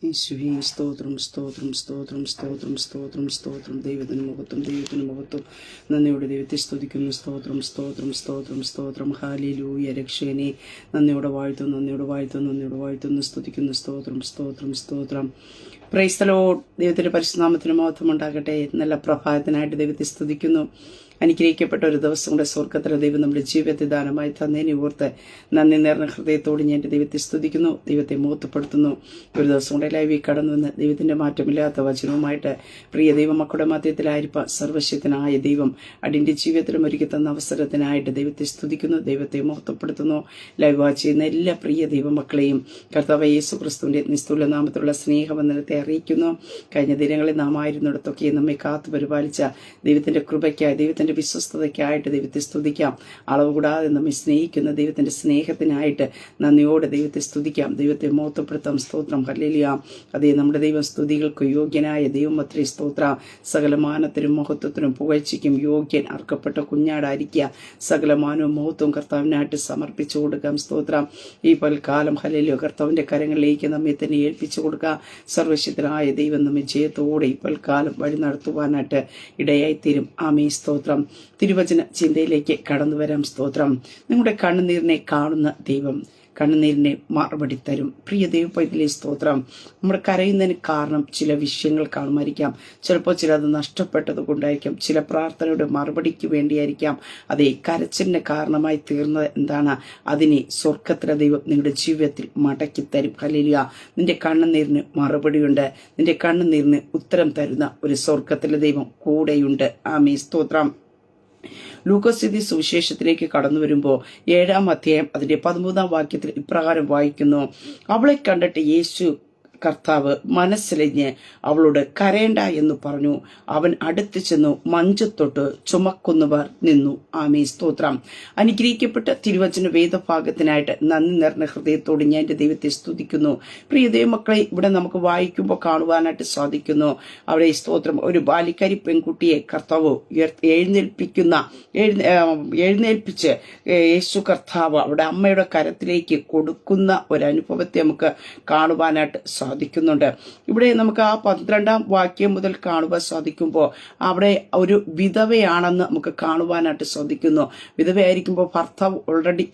യേശുവേ സ്തോത്രം സ്തോത്രം സ്തോത്രം സ്തോത്രം സ്തോത്രം സ്തോത്രം ദൈവത്തിന് മഹത്വം നന്ദിയോടെ ദൈവത്തെ സ്തുതിക്കുന്നു. സ്തോത്രം സ്തോത്രം സ്തോത്രം സ്തോത്രം ഹല്ലേലൂയ. രക്ഷകനെ നന്ദിയോടെ വാഴ്ത്തുന്നു സ്തുതിക്കുന്നു. സ്തോത്രം സ്തോത്രം സ്തോത്രം. Praise the Lord. ദൈവത്തിന്റെ പരിശുദ്ധനാമത്തിന് മഹത്വം ഉണ്ടാകട്ടെ. നല്ല പ്രഭാതത്തിനായിട്ട് ദൈവത്തെ സ്തുതിക്കുന്നു. അനുഗ്രഹിക്കപ്പെട്ട ഒരു ദിവസം കൂടെ സ്വർഗത്തിലെ ദൈവം നമ്മുടെ ജീവിതത്തെ ദാനമായി തന്നതിനെ ഓർത്ത് നന്ദി നിറഞ്ഞ ഹൃദയത്തോട് ഞാൻ എൻ്റെ ദൈവത്തെ സ്തുതിക്കുന്നു, ദൈവത്തെ മഹത്വപ്പെടുത്തുന്നു. ഒരു ദിവസം കൂടെ ലൈവിൽ കടന്നു വന്ന് ദൈവത്തിന്റെ മാറ്റമില്ലാത്ത വചനവുമായിട്ട് പ്രിയ ദൈവമക്കളുടെ മധ്യത്തിലായിരിക്കാൻ സർവശക്തനായ ദൈവം അടിന്റെ ജീവിതത്തിലും ഒരുക്കി തന്ന അവസരത്തിനായിട്ട് ദൈവത്തെ സ്തുതിക്കുന്നു, ദൈവത്തെ മഹത്വപ്പെടുത്തുന്നു. ലൈവ് വാച്ച് ചെയ്യുന്ന എല്ലാ പ്രിയ ദൈവമക്കളെയും കർത്താവ് യേശു ക്രിസ്തുവിന്റെ നിസ്തുല നാമത്തിലുള്ള സ്നേഹവന്ദനത്തെ അറിയിക്കുന്നു. കഴിഞ്ഞ ദിനങ്ങളിൽ നാം ആയിരുന്നിടത്തൊക്കെ നമ്മെ കാത്തു പരിപാലിച്ച ദൈവത്തിന്റെ കൃപയ്ക്കായി, ദൈവത്തിന്റെ വിശ്വസ്തതയ്ക്കായിട്ട് ദൈവത്തെ സ്തുതിക്കാം. അളവ് കൂടാതെ നമ്മെ സ്നേഹിക്കുന്ന ദൈവത്തിന്റെ സ്നേഹത്തിനായിട്ട് നന്ദിയോടെ ദൈവത്തെ സ്തുതിക്കാം, ദൈവത്തെ മഹത്വപ്പെടുത്താം. സ്തോത്രം ഹല്ലേലൂയ. അതേ നമ്മുടെ ദൈവം സ്തുതികൾക്ക് യോഗ്യനായ ദൈവം അത്രേ. സ്തോത്ര. സകലമാനത്തിനും മഹത്വത്തിനും പുകഴ്ചയ്ക്കും യോഗ്യൻ അർക്കപ്പെട്ട കുഞ്ഞാടായിരിക്കുക. സകലമാനവും മഹത്വവും കർത്താവിനായിട്ട് സമർപ്പിച്ചു കൊടുക്കാം. സ്തോത്രം. ഈ പൽക്കാലം ഹല്ലേലൂയ കർത്താവിന്റെ കരങ്ങളിലേക്ക് നമ്മെ തന്നെ ഏൽപ്പിച്ചു കൊടുക്കുക. സർവശക്തനായ ദൈവം നമ്മെ ജയത്തോടെ ഈ പൽക്കാലം വഴി നടത്തുവാനായിട്ട് ഇടയായിത്തീരും. ആമേൻ. സ്തോത്രം. തിരുവചന ചിന്തയിലേക്ക് കടന്നു വരാം. സ്തോത്രം. നിങ്ങളുടെ കണ്ണുനീരിനെ കാണുന്ന ദൈവം കണ്ണുനീരിനെ മറുപടി തരും. പ്രിയ ദൈവപൈതലേ സ്തോത്രം. നമ്മുടെ കരയുന്നതിന് കാരണം ചില വിഷയങ്ങൾ കാണുമായിരിക്കാം, ചിലപ്പോൾ ചിലത് നഷ്ടപ്പെട്ടത് കൊണ്ടായിരിക്കാം, ചില പ്രാർത്ഥനയുടെ മറുപടിക്ക് വേണ്ടിയായിരിക്കാം. അതേ കരച്ചിലിന് കാരണമായി തീർന്നത് എന്താണ്? അതിനെ സ്വർഗത്തിലെ ദൈവം നിങ്ങളുടെ ജീവിതത്തിൽ മടക്കി തരും. ഹല്ലേലൂയ. നിന്റെ കണ്ണുനീരിന് മറുപടിയുണ്ട്. നിന്റെ കണ്ണുനീരിന് ഉത്തരം തരുന്ന ഒരു സ്വർഗത്തിലെ ദൈവം കൂടെയുണ്ട്. ആമേൻ. സ്തോത്രം. ലൂക്കോസ് സുവിശേഷത്തിലേക്ക് കടന്നു വരുമ്പോൾ 7-ാം അധ്യായം അതിന്റെ 13-ാം വാക്യത്തിൽ ഇപ്രകാരം വായിക്കുന്നു: അവളെ കണ്ടിട്ട് യേശു കർത്താവ് മനസ്സിലിഞ്ഞ് അവളോട് കരയേണ്ട എന്ന് പറഞ്ഞു. അവൻ അടുത്ത് ചെന്നു മഞ്ചത്തൊട്ട് ചുമക്കുന്നവർ നിന്നു. ആമേൻ. സ്തോത്രം. അനുഗ്രഹിക്കപ്പെട്ട തിരുവചന വേദഭാഗത്തിനായിട്ട് നന്ദി നിറഞ്ഞ ഹൃദയത്തോട് ഞാൻ എൻ്റെ ദൈവത്തെ സ്തുതിക്കുന്നു. പ്രിയ ദൈവമക്കളെ, ഇവിടെ നമുക്ക് വായിക്കുമ്പോൾ കാണുവാനായിട്ട് സാധിക്കുന്നു. അവിടെ സ്തോത്രം ഒരു ബാലിക്കാരി പെൺകുട്ടിയെ കർത്താവ് എഴുന്നേൽപ്പിച്ച് യേശു കർത്താവ് അവിടെ അമ്മയുടെ കരത്തിലേക്ക് കൊടുക്കുന്ന ഒരു അനുഭവത്തെ നമുക്ക് കാണുവാനായിട്ട് സാധിക്കുന്നുണ്ട്. ഇവിടെ നമുക്ക് ആ 12-ാം വാക്യം മുതൽ കാണുവാൻ സാധിക്കുമ്പോൾ അവിടെ ഒരു വിധവയാണെന്ന് നമുക്ക് കാണുവാനായിട്ട് സാധിക്കുന്നു. വിധവയായിരിക്കുമ്പോൾ ഭർത്താവ് ഓൾറെഡി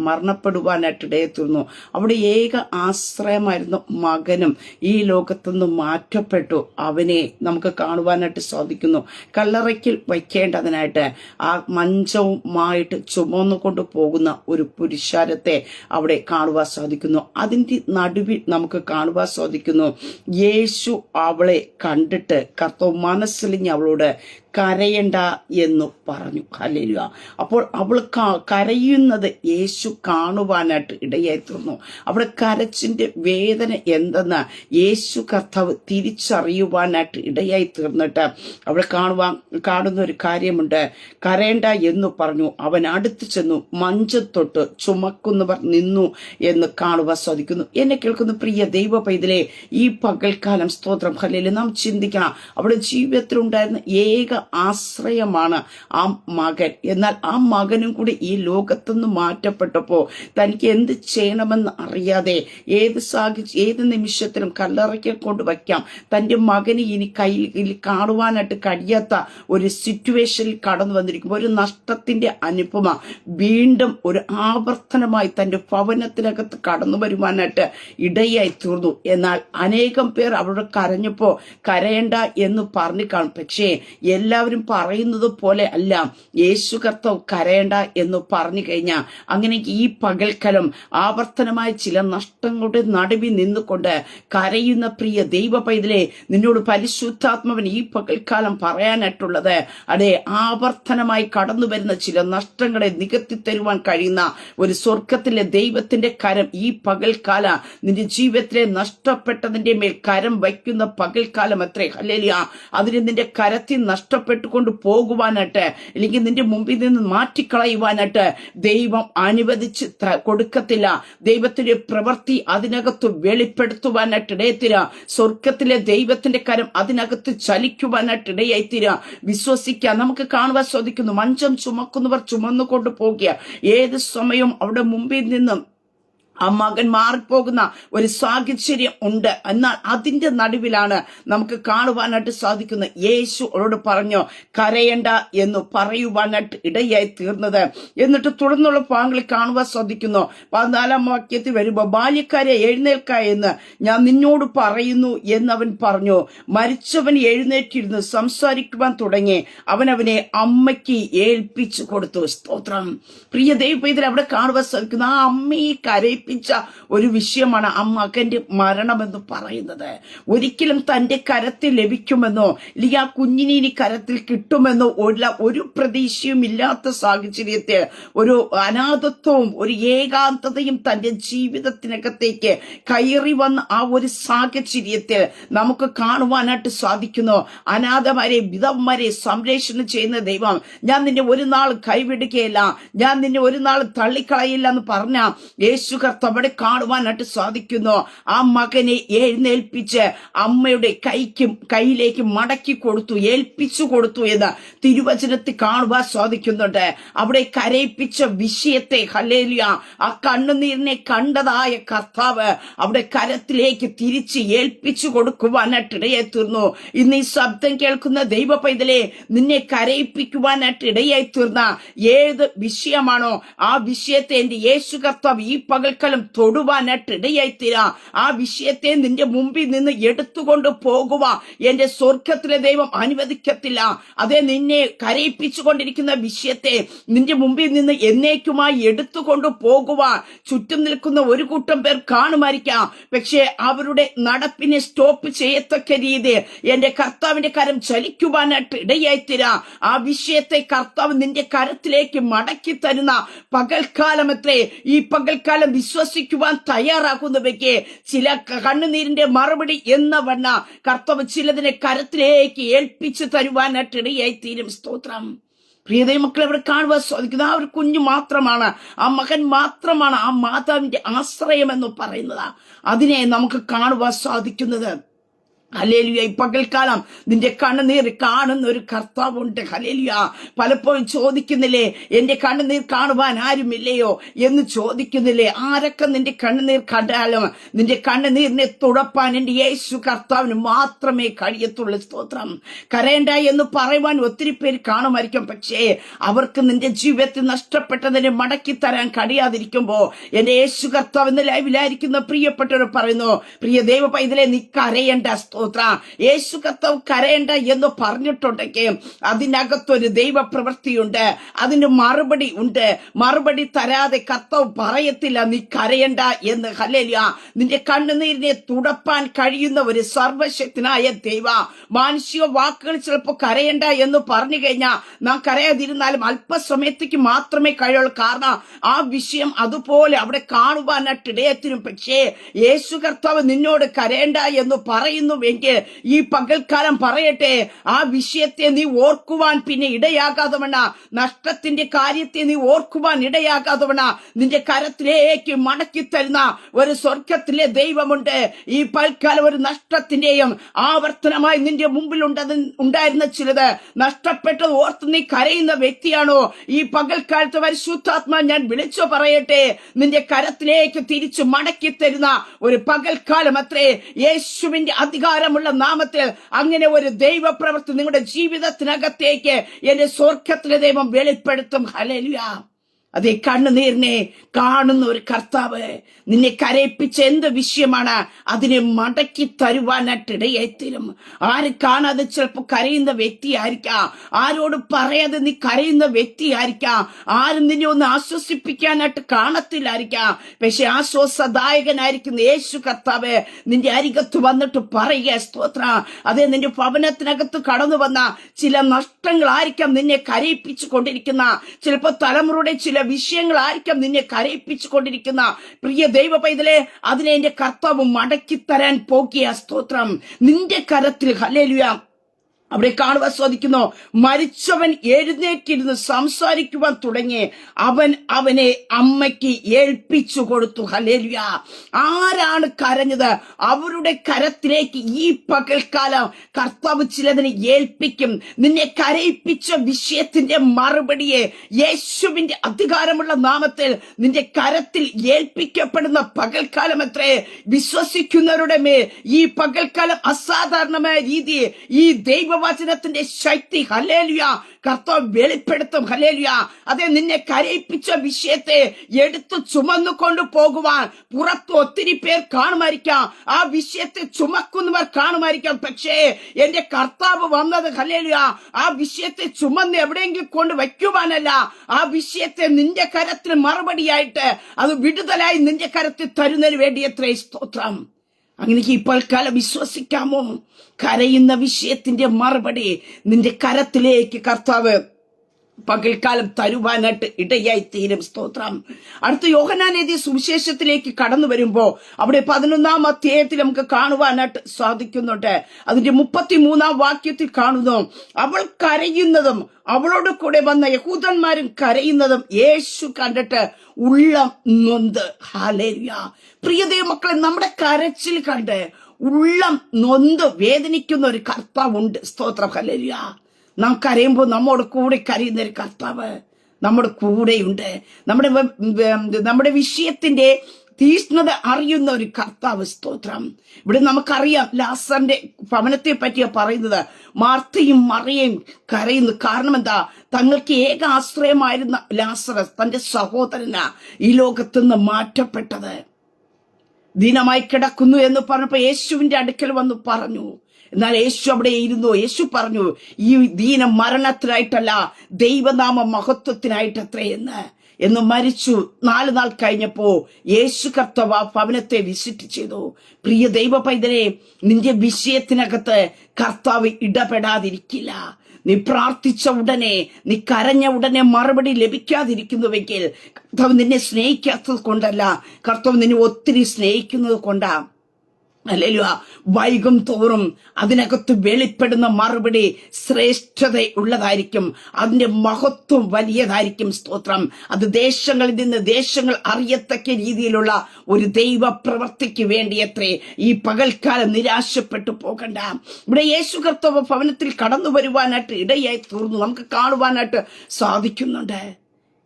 മരണപ്പെടുവാനായിട്ട് ഇടയെത്തുന്നു. അവിടെ ഏക ആശ്രയമായിരുന്ന മകനും ഈ ലോകത്തുനിന്ന് മാറ്റപ്പെട്ടു. അവനെ നമുക്ക് കാണുവാനായിട്ട് സാധിക്കുന്നു. കല്ലറയ്ക്കൽ വയ്ക്കേണ്ടതിനായിട്ട് ആ മഞ്ചവുമായിട്ട് ചുമന്നുകൊണ്ട് പോകുന്ന ഒരു പുരുഷാരത്തെ അവിടെ കാണുവാൻ സാധിക്കുന്നു. അതിന്റെ നടുവിൽ നമുക്ക് കാണുവാൻ സാധിക്കുന്നു യേശു അവളെ കണ്ടിട്ട് കർത്താവ് മനസ്സിലിഞ്ഞ് അവളോട് കരയണ്ട എന്ന് പറഞ്ഞു. ഹല്ലേലൂയ. അപ്പോൾ അവൾ കരയുന്നത് യേശു കാണുവാനായിട്ട് ഇടയായി തീർന്നു. അവിടെ കരച്ചിന്റെ വേദന എന്തെന്ന് യേശു കർത്താവ് തിരിച്ചറിയുവാനായിട്ട് ഇടയായി തീർന്നിട്ട് അവിടെ കാണുന്ന ഒരു കാര്യമുണ്ട്. കരയണ്ട എന്ന് പറഞ്ഞു. അവൻ അടുത്ത് ചെന്നു മഞ്ചത്തൊട്ട് ചുമക്കുന്നവർ നിന്നു എന്ന് കാണുവാൻ സാധിക്കുന്നു. എന്നെ കേൾക്കുന്ന പ്രിയ ദൈവ പൈതലേ, ഈ പകൽക്കാലം സ്തോത്രം ഹല്ലേലൂയ നാം ചിന്തിക്കണം. അവിടെ ജീവിതത്തിലുണ്ടായിരുന്ന ഏക ആശ്രയമാണ് ആ മകൻ. എന്നാൽ ആ മകനും കൂടി ഈ ലോകത്തുനിന്ന് മാറ്റപ്പെട്ടപ്പോ തനിക്ക് എന്ത് ചെയ്യണമെന്ന് അറിയാതെ ഏത് നിമിഷത്തിലും കല്ലറയ്ക്കൽ കൊണ്ട് വയ്ക്കാം തന്റെ മകന് ഇനി കയ്യിൽ കാണുവാനായിട്ട് കഴിയാത്ത ഒരു സിറ്റുവേഷനിൽ കടന്നു വന്നിരിക്കുമ്പോൾ ഒരു നഷ്ടത്തിന്റെ അനുഭവം വീണ്ടും ഒരു ആവർത്തനമായി തന്റെ ഭവനത്തിനകത്ത് കടന്നു വരുവാനായിട്ട് ഇടയായി തീർന്നു. എന്നാൽ അനേകം പേർ അവിടെ കരഞ്ഞപ്പോ കരയണ്ട എന്ന് പറഞ്ഞു കാണും. പക്ഷേ എല്ലാവരും പറയുന്നത് പോലെ അല്ല യേശു കർത്താവ് കരയണ്ട എന്ന് പറഞ്ഞു കഴിഞ്ഞാൽ അങ്ങനെ ഈ പകൽക്കാലം ആവർത്തനമായ ചില നഷ്ടങ്ങളുടെ നടുവിൽ നിന്നുകൊണ്ട് കരയുന്ന പ്രിയ ദൈവ പൈതലേ, നിന്നോട് പരിശുദ്ധാത്മാവൻ ഈ പകൽക്കാലം പറയാനായിട്ടുള്ളത് അതെ ആവർത്തനമായി കടന്നു വരുന്ന ചില നഷ്ടങ്ങളെ നികത്തി തരുവാൻ കഴിയുന്ന ഒരു സ്വർഗത്തിലെ ദൈവത്തിന്റെ കരം ഈ പകൽക്കാല നിന്റെ ജീവിതത്തിലെ നഷ്ടപ്പെട്ടതിന്റെ മേൽ കരം വയ്ക്കുന്ന പകൽക്കാലം അത്രേ. ഹല്ലേലൂയ. അതിന് നിന്റെ കരത്തിൽ നഷ്ടപ്പെട്ടുകൊണ്ട് പോകുവാനായിട്ട് അല്ലെങ്കിൽ നിന്റെ മുമ്പിൽ നിന്ന് മാറ്റിക്കളയുവാനായിട്ട് ദൈവം അനുവദിച്ച് കൊടുക്കത്തില്ല. ദൈവത്തിന്റെ പ്രവൃത്തി അതിനകത്ത് വെളിപ്പെടുത്തുവാനായിട്ട് ഇടയത്തില്ല. സ്വർഗത്തിലെ ദൈവത്തിന്റെ കരം അതിനകത്ത് ചലിക്കുവാനായിട്ട് ഇടയായിത്തീരാ. വിശ്വസിക്കുക. നമുക്ക് കാണുവാൻ സാധിക്കുന്നു മഞ്ചം ചുമക്കുന്നവർ ചുമന്നുകൊണ്ട് പോകുക. ഏത് സമയവും അവിടെ മുമ്പിൽ നിന്നും ആ മകൻ മാറിപ്പോകുന്ന ഒരു സാഹചര്യം ഉണ്ട്. എന്നാൽ അതിന്റെ നടുവിലാണ് നമുക്ക് കാണുവാനായിട്ട് സാധിക്കുന്നത്. യേശു അവരോട് പറഞ്ഞു, കരയണ്ട എന്ന് പറയുവാനായിട്ട് ഇടയായി തീർന്നത്. എന്നിട്ട് തുടർന്നുള്ള ഭാഗങ്ങളിൽ കാണുവാൻ സാധിക്കുന്നു. 14-ാം വാക്യത്തിൽ വരുമ്പോൾ, ബാല്യക്കാരെ എഴുന്നേൽക്ക എന്ന് ഞാൻ നിന്നോട് പറയുന്നു എന്നവൻ പറഞ്ഞു. മരിച്ചവൻ എഴുന്നേറ്റിരുന്ന് സംസാരിക്കുവാൻ തുടങ്ങി. അവനെ അമ്മയ്ക്ക് ഏൽപ്പിച്ചു കൊടുത്തു. സ്തോത്രം. പ്രിയ ദൈവപൈതൽ, അവിടെ കാണുവാൻ സാധിക്കുന്നു ആ അമ്മയെ കരയിപ്പിച്ച ഒരു വിഷയമാണ് ആ മകന്റെ മരണമെന്ന് പറയുന്നത്. ഒരിക്കലും തന്റെ കരത്തിൽ ലഭിക്കുമെന്നോ അല്ലെങ്കിൽ ആ കുഞ്ഞിനെ ഇനി കരത്തിൽ കിട്ടുമെന്നോ ഒരു പ്രതീക്ഷയും ഇല്ലാത്ത സാഹചര്യത്തിൽ ഒരു അനാഥത്വവും ഒരു ഏകാന്തതയും തന്റെ ജീവിതത്തിനകത്തേക്ക് കയറി വന്ന ആ ഒരു സാഹചര്യത്തിൽ നമുക്ക് കാണുവാനായിട്ട് സാധിക്കുന്നു. അനാഥമാരെ വിധവന്മാരെ സംരക്ഷണം ചെയ്യുന്ന ദൈവം, ഞാൻ നിന്നെ ഒരു നാൾ കൈവിടുകയില്ല, ഞാൻ നിന്നെ ഒരു നാൾ തള്ളിക്കളയില്ല എന്ന് പറഞ്ഞ യേശു കർത്താവ് കാണുവാനായിട്ട് സാധിക്കുന്നു. ആ മകനെ എഴുന്നേൽപ്പിച്ച് അമ്മയുടെ കൈയിലേക്ക് മടക്കി കൊടുത്തു, ഏൽപ്പിച്ചു കൊടുത്തു എന്ന് തിരുവചനത്തിൽ കാണുവാൻ സാധിക്കുന്നുണ്ട്. അവിടെ കരയിപ്പിച്ച വിഷയത്തെ, ഹല്ലേലൂയ, ആ കണ്ണുനീരിനെ കണ്ടതായ കർത്താവ് അവിടെ കരത്തിലേക്ക് തിരിച്ച് ഏൽപ്പിച്ചു കൊടുക്കുവാനായിട്ട് ഇടയായി തീർന്നു. ഇന്ന് ഈ ശബ്ദം കേൾക്കുന്ന ദൈവ പൈതലെ, നിന്നെ കരയിപ്പിക്കുവാനായിട്ട് ഇടയായി തീർന്ന ഏത് വിഷയമാണോ ആ വിഷയത്തെ എന്റെ യേശു കർത്താവ് ഈ പകൽക്കാലം തൊടുവാനായിട്ട് ഇടയായി തീരാ. ആ വിഷയത്തെ നിന്റെ മുമ്പിൽ നിന്ന് എടുത്തുകൊണ്ട് പോകുക എന്റെ സ്വർഗത്തിലെ ദൈവം അനുവദിക്കത്തില്ല. അതേ, നിന്നെ കരയിപ്പിച്ചുകൊണ്ടിരിക്കുന്ന വിഷയത്തെ നിന്റെ മുമ്പിൽ നിന്ന് എന്നേക്കുമായി എടുത്തുകൊണ്ട് പോകുവാൻ ചുറ്റും നിൽക്കുന്ന ഒരു കൂട്ടം പേർ കാണുമായിരിക്കാം. പക്ഷേ അവരുടെ നടപ്പിനെ സ്റ്റോപ്പ് ചെയ്യത്തക്ക രീതി എന്റെ കർത്താവിന്റെ കരം ചലിക്കുവാനായിട്ട് ഇടയായിത്തീരാ. ആ വിഷയത്തെ കർത്താവ് നിന്റെ കരത്തിലേക്ക് മടക്കി തരുന്ന പകൽക്കാലമത്രേ. ഈ പകൽക്കാലം വിശ്വസിക്കുവാൻ തയ്യാറാകുന്നവയ്ക്ക് ചില കണ്ണുനീരിന്റെ മറുപടി എന്ന വണ്ണ കർത്താവ് ചിലതിനെ കരത്തിലേക്ക് ഏൽപ്പിച്ചു തരുവാനായിട്ട് ഇടയായിത്തീരും. സ്തോത്രം. പ്രിയതേ മക്കളെ, അവിടെ കാണുവാൻ സാധിക്കുന്നത് ആ ഒരു കുഞ്ഞു മാത്രമാണ്, ആ മകൻ മാത്രമാണ് ആ മാതാവിന്റെ ആശ്രയം എന്ന് പറയുന്നത്. അതിനെ നമുക്ക് കാണുവാൻ സാധിക്കുന്നത്. ഹല്ലേലൂയ. ഈ പകൽക്കാലം നിന്റെ കണ്ണുനീർ കാണുന്ന ഒരു കർത്താവുണ്ട്. ഹല്ലേലൂയ. പലപ്പോഴും ചോദിക്കുന്നില്ലേ, എന്റെ കണ്ണുനീർ കാണുവാൻ ആരുമില്ലയോ എന്ന് ചോദിക്കുന്നില്ലേ? ആരൊക്കെ നിന്റെ കണ്ണുനീർ കണ്ടാലും നിന്റെ കണ്ണുനീരിനെ തുടപ്പാൻ എന്റെ യേശു കർത്താവിന് മാത്രമേ കഴിയത്തുള്ളൂ. സ്തോത്രം. കരയണ്ട എന്ന് പറയുവാൻ ഒത്തിരി പേര് കാണുമായിരിക്കും. പക്ഷേ അവർക്ക് നിന്റെ ജീവിതത്തിൽ നഷ്ടപ്പെട്ടതിനെ മടക്കി തരാൻ കഴിയാതിരിക്കുമ്പോ എന്റെ യേശു കർത്താവ് എന്ന ലൈവിലായിരിക്കുന്ന പ്രിയപ്പെട്ടവർ പറയുന്നു, പ്രിയ ദൈവ പൈതലെ, നീ കരയണ്ട. യേശു കർത്താവ് കരയണ്ട എന്ന് പറഞ്ഞിട്ടുണ്ടെങ്കിൽ അതിനകത്തൊരു ദൈവ പ്രവൃത്തിയുണ്ട്, അതിന് മറുപടി ഉണ്ട്. മറുപടി തരാതെ കർത്താവ് പറയത്തില്ല നീ കരയണ്ട എന്ന്. ഹല്ലേലൂയ. നിന്റെ കണ്ണുനീരിനെ തുടപ്പാൻ കഴിയുന്ന ഒരു സർവശക്തനായ ദൈവ. മാനുഷിക വാക്കുകൾ ചിലപ്പോൾ കരയണ്ട എന്ന് പറഞ്ഞു കഴിഞ്ഞാൽ നാം കരയാതിരുന്നാലും അല്പസമയത്തേക്ക് മാത്രമേ കഴിയുള്ളൂ. കാരണം ആ വിഷയം അതുപോലെ അവിടെ കാണുവാനായിട്ട് ഇടയത്തിനും. പക്ഷേ യേശു കർത്താവ് നിന്നോട് കരയണ്ട എന്ന് പറയുന്നു എങ്കിൽ ഈ പകൽക്കാലം പറയട്ടെ, ആ വിഷയത്തെ നീ ഓർക്കുവാൻ പിന്നെ ഇടയാകാതവണ, നഷ്ടത്തിന്റെ കാര്യത്തെ നീ ഓർക്കുവാൻ ഇടയാകാതവണ നിന്റെ കരത്തിലേക്ക് മടക്കി തരുന്ന ഒരു സ്വർഗത്തിലെ ദൈവമുണ്ട്. ഈ പകൽക്കാലം ഒരു നഷ്ടത്തിന്റെയും ആവർത്തനമായി നിന്റെ മുമ്പിൽ ഉണ്ടായിരുന്ന ചിലത് നഷ്ടപ്പെട്ടത് ഓർത്ത് നീ കരയുന്ന വ്യക്തിയാണോ? ഈ പകൽക്കാലത്ത് പരിശുദ്ധാത്മാ ഞാൻ വിളിച്ചു പറയട്ടെ, നിന്റെ കരത്തിലേക്ക് തിരിച്ചു മടക്കി തരുന്ന ഒരു പകൽക്കാലം അത്രേ. യേശുവിന്റെ അധികാരമുള്ള നാമത്തിൽ അങ്ങനെ ഒരു ദൈവ പ്രവൃത്തി നിങ്ങളുടെ ജീവിതത്തിനകത്തേക്ക് എന്റെ സ്വർഗത്തിലെ ദൈവം വെളിപ്പെടുത്തും. ഹല്ലേലൂയ. അതേ, കണ്ണുനീരിനെ കാണുന്ന ഒരു കർത്താവ് നിന്നെ കരയിപ്പിച്ച എന്ത് വിഷയമാണ് അതിനെ മടക്കി തരുവാനായിട്ട് ഇടയായിത്തീരും. ആര് കാണാതെ ചിലപ്പോൾ കരയുന്ന വ്യക്തിയായിരിക്കാം, ആരോട് പറയാതെ നീ കരയുന്ന വ്യക്തിയായിരിക്കാം, ആരും നിന്നെ ഒന്ന് ആശ്വസിപ്പിക്കാനായിട്ട് കാണത്തില്ലായിരിക്കാം. പക്ഷെ ആശ്വാസദായകനായിരിക്കുന്ന യേശു കർത്താവ് നിന്റെ അരികത്ത് വന്നിട്ട് പറയുക, സ്തോത്ര. അതേ, നിന്റെ ഭവനത്തിനകത്ത് കടന്നു വന്ന ചില നഷ്ടങ്ങളായിരിക്കാം നിന്നെ കരയിപ്പിച്ചു കൊണ്ടിരിക്കുന്ന, ചിലപ്പോൾ തലമുറയുടെ ചില വിഷയങ്ങളായിരിക്കാം നിന്നെ കരയിപ്പിച്ചു കൊണ്ടിരിക്കുന്ന പ്രിയ ദൈവ പൈതലെ, അതിനെ എന്റെ കർത്താവ് മടക്കി തരാൻ പോകിയ. സ്തോത്രം. നിന്റെ കരത്തിൽ ഹല്ലേലൂയ അവിടെ കാണുവാൻ സാധിക്കുന്നു. മരിച്ചവൻ എഴുന്നേറ്റിരുന്ന് സംസാരിക്കുവാൻ തുടങ്ങി. അവൻ അവനെ അമ്മയ്ക്ക് ഏൽപ്പിച്ചു കൊടുത്തു. ഹല്ലേലൂയ. ആരാണ് കരഞ്ഞത്? അവരുടെ കരത്തിലേക്ക് ഈ പകൽക്കാലം കർത്താവ് ചിലതിനെ ഏൽപ്പിക്കും. നിന്നെ കരയിപ്പിച്ച വിഷയത്തിന്റെ മറുപടിയെ യേശുവിന്റെ അധികാരമുള്ള നാമത്തിൽ നിന്റെ കരത്തിൽ ഏൽപ്പിക്കപ്പെടുന്ന പകൽക്കാലം എത്രേ. വിശ്വസിക്കുന്നവരുടെ മേൽ ഈ പകൽക്കാലം അസാധാരണമായ രീതി ഈ ദൈവവചനത്തിന്റെ ശക്തി ഹല്ലേലൂയ കർത്താവ് വെളിപ്പെടുത്തും. ഹല്ലേലൂയ. അതെ, നിന്നെ കരയിപ്പിച്ച വിഷയത്തെ എടുത്തു ചുമന്നു കൊണ്ടു പോകുവാൻ പുറത്ത് ഒത്തിരി പേർ കാണുമായിരിക്കാം. ആ വിഷയത്തെ ചുമക്കുന്നവർ കാണുമായിരിക്കാം. പക്ഷേ എന്റെ കർത്താവ് വന്നത് ഹല്ലേലൂയ ആ വിഷയത്തെ ചുമന്ന് എവിടെയെങ്കിലും കൊണ്ട് വയ്ക്കുവാനല്ല. ആ വിഷയത്തെ നിന്റെ കരത്തിന് മറുപടിയായിട്ട് അത് വിടുതലായി നിന്റെ കരത്തിൽ തരുന്നതിന് വേണ്ടി എത്ര സ്തോത്രം. അങ്ങനെ ഇപ്പോൾ കാലം വിശ്വസിക്കാമോ? കരയുന്ന വിഷയത്തിന്റെ മറുപടി നിന്റെ കരത്തിലേക്ക് കർത്താവ് പകൽക്കാലം തരുവാനായിട്ട് ഇടയായി തീരും. സ്തോത്രം. അടുത്ത യോഹന്നാൻ എഴുതിയ സുവിശേഷത്തിലേക്ക് കടന്നു വരുമ്പോ അവിടെ 11-ാം അധ്യായത്തിൽ നമുക്ക് കാണുവാനായിട്ട് സാധിക്കുന്നുണ്ട്. അതിന്റെ 33-ാം വാക്യത്തിൽ കാണുന്നു, അവൾ കരയുന്നതും അവളോട് കൂടെ വന്ന യഹൂദന്മാരും കരയുന്നതും യേശു കണ്ടിട്ട് ഉള്ളം നൊന്ത്. ഹല്ലേലൂയ. പ്രിയ ദൈവമക്കളെ, നമ്മുടെ കരച്ചിൽ കണ്ട് ഉള്ളം നൊന്ത് വേദനിക്കുന്ന ഒരു കർത്താവുണ്ട്. സ്തോത്രം. ഹല്ലേലൂയ. നാം കരയുമ്പോൾ നമ്മോട് കൂടെ കരയുന്ന ഒരു കർത്താവ് നമ്മുടെ കൂടെയുണ്ട്. നമ്മുടെ വിഷയത്തിന്റെ തീഷ്ണത അറിയുന്ന ഒരു കർത്താവ്. സ്തോത്രം. ഇവിടെ നമുക്കറിയാം ലാസറിന്റെ ഭവനത്തെ പറ്റിയാ പറയുന്നത്. മാർത്തയും മറിയയും കരയുന്നു. കാരണം എന്താ? തങ്ങൾക്ക് ഏക ആശ്രയമായിരുന്ന ലാസറസ് തന്റെ സഹോദരനാ ഈ ലോകത്തുനിന്ന് മാറ്റപ്പെട്ടത്. ദീനമായി കിടക്കുന്നു എന്ന് പറഞ്ഞപ്പോ യേശുവിന്റെ അടുക്കൽ വന്ന് പറഞ്ഞു. എന്നാൽ യേശു അവിടെ ഇരുന്നു. യേശു പറഞ്ഞു, ഈ ദീനം മരണത്തിനായിട്ടല്ല ദൈവനാമ മഹത്വത്തിനായിട്ടത്രേ എന്ന് മരിച്ചു. 4 നാൾ കഴിഞ്ഞപ്പോ യേശു കർത്താവ് ആ ഭവനത്തെ വിസിറ്റ് ചെയ്തു. പ്രിയ ദൈവ പൈതലേ, നിന്റെ വിഷയത്തിനകത്ത് കർത്താവ് ഇടപെടാതിരിക്കില്ല. നീ പ്രാർത്ഥിച്ച ഉടനെ, നീ കരഞ്ഞ ഉടനെ മറുപടി ലഭിക്കാതിരിക്കുന്നുവെങ്കിൽ കർത്താവ് നിന്നെ സ്നേഹിക്കാത്തത് കൊണ്ടല്ല, കർത്താവ് നിന്നെ ഒത്തിരി സ്നേഹിക്കുന്നത് കൊണ്ടാ. ഹല്ലേലൂയ. വൈകും തോറും അതിനകത്ത് വെളിപ്പെടുന്ന മറുപടി ശ്രേഷ്ഠത ഉള്ളതായിരിക്കും. അതിന്റെ മഹത്വം വലിയതായിരിക്കും. സ്തോത്രം. അത് ദേശങ്ങളിൽ നിന്ന് ദേശങ്ങൾ അറിയത്തക്ക രീതിയിലുള്ള ഒരു ദൈവ പ്രവൃത്തിക്ക് വേണ്ടിയത്രേ. ഈ പകൽക്കാലം നിരാശപ്പെട്ടു പോകണ്ട. ഇവിടെ യേശു കർത്താവ് ഭവനത്തിൽ കടന്നു വരുവാനായിട്ട് ഇടയായി തീർന്നു നമുക്ക് കാണുവാനായിട്ട് സാധിക്കുന്നുണ്ട്.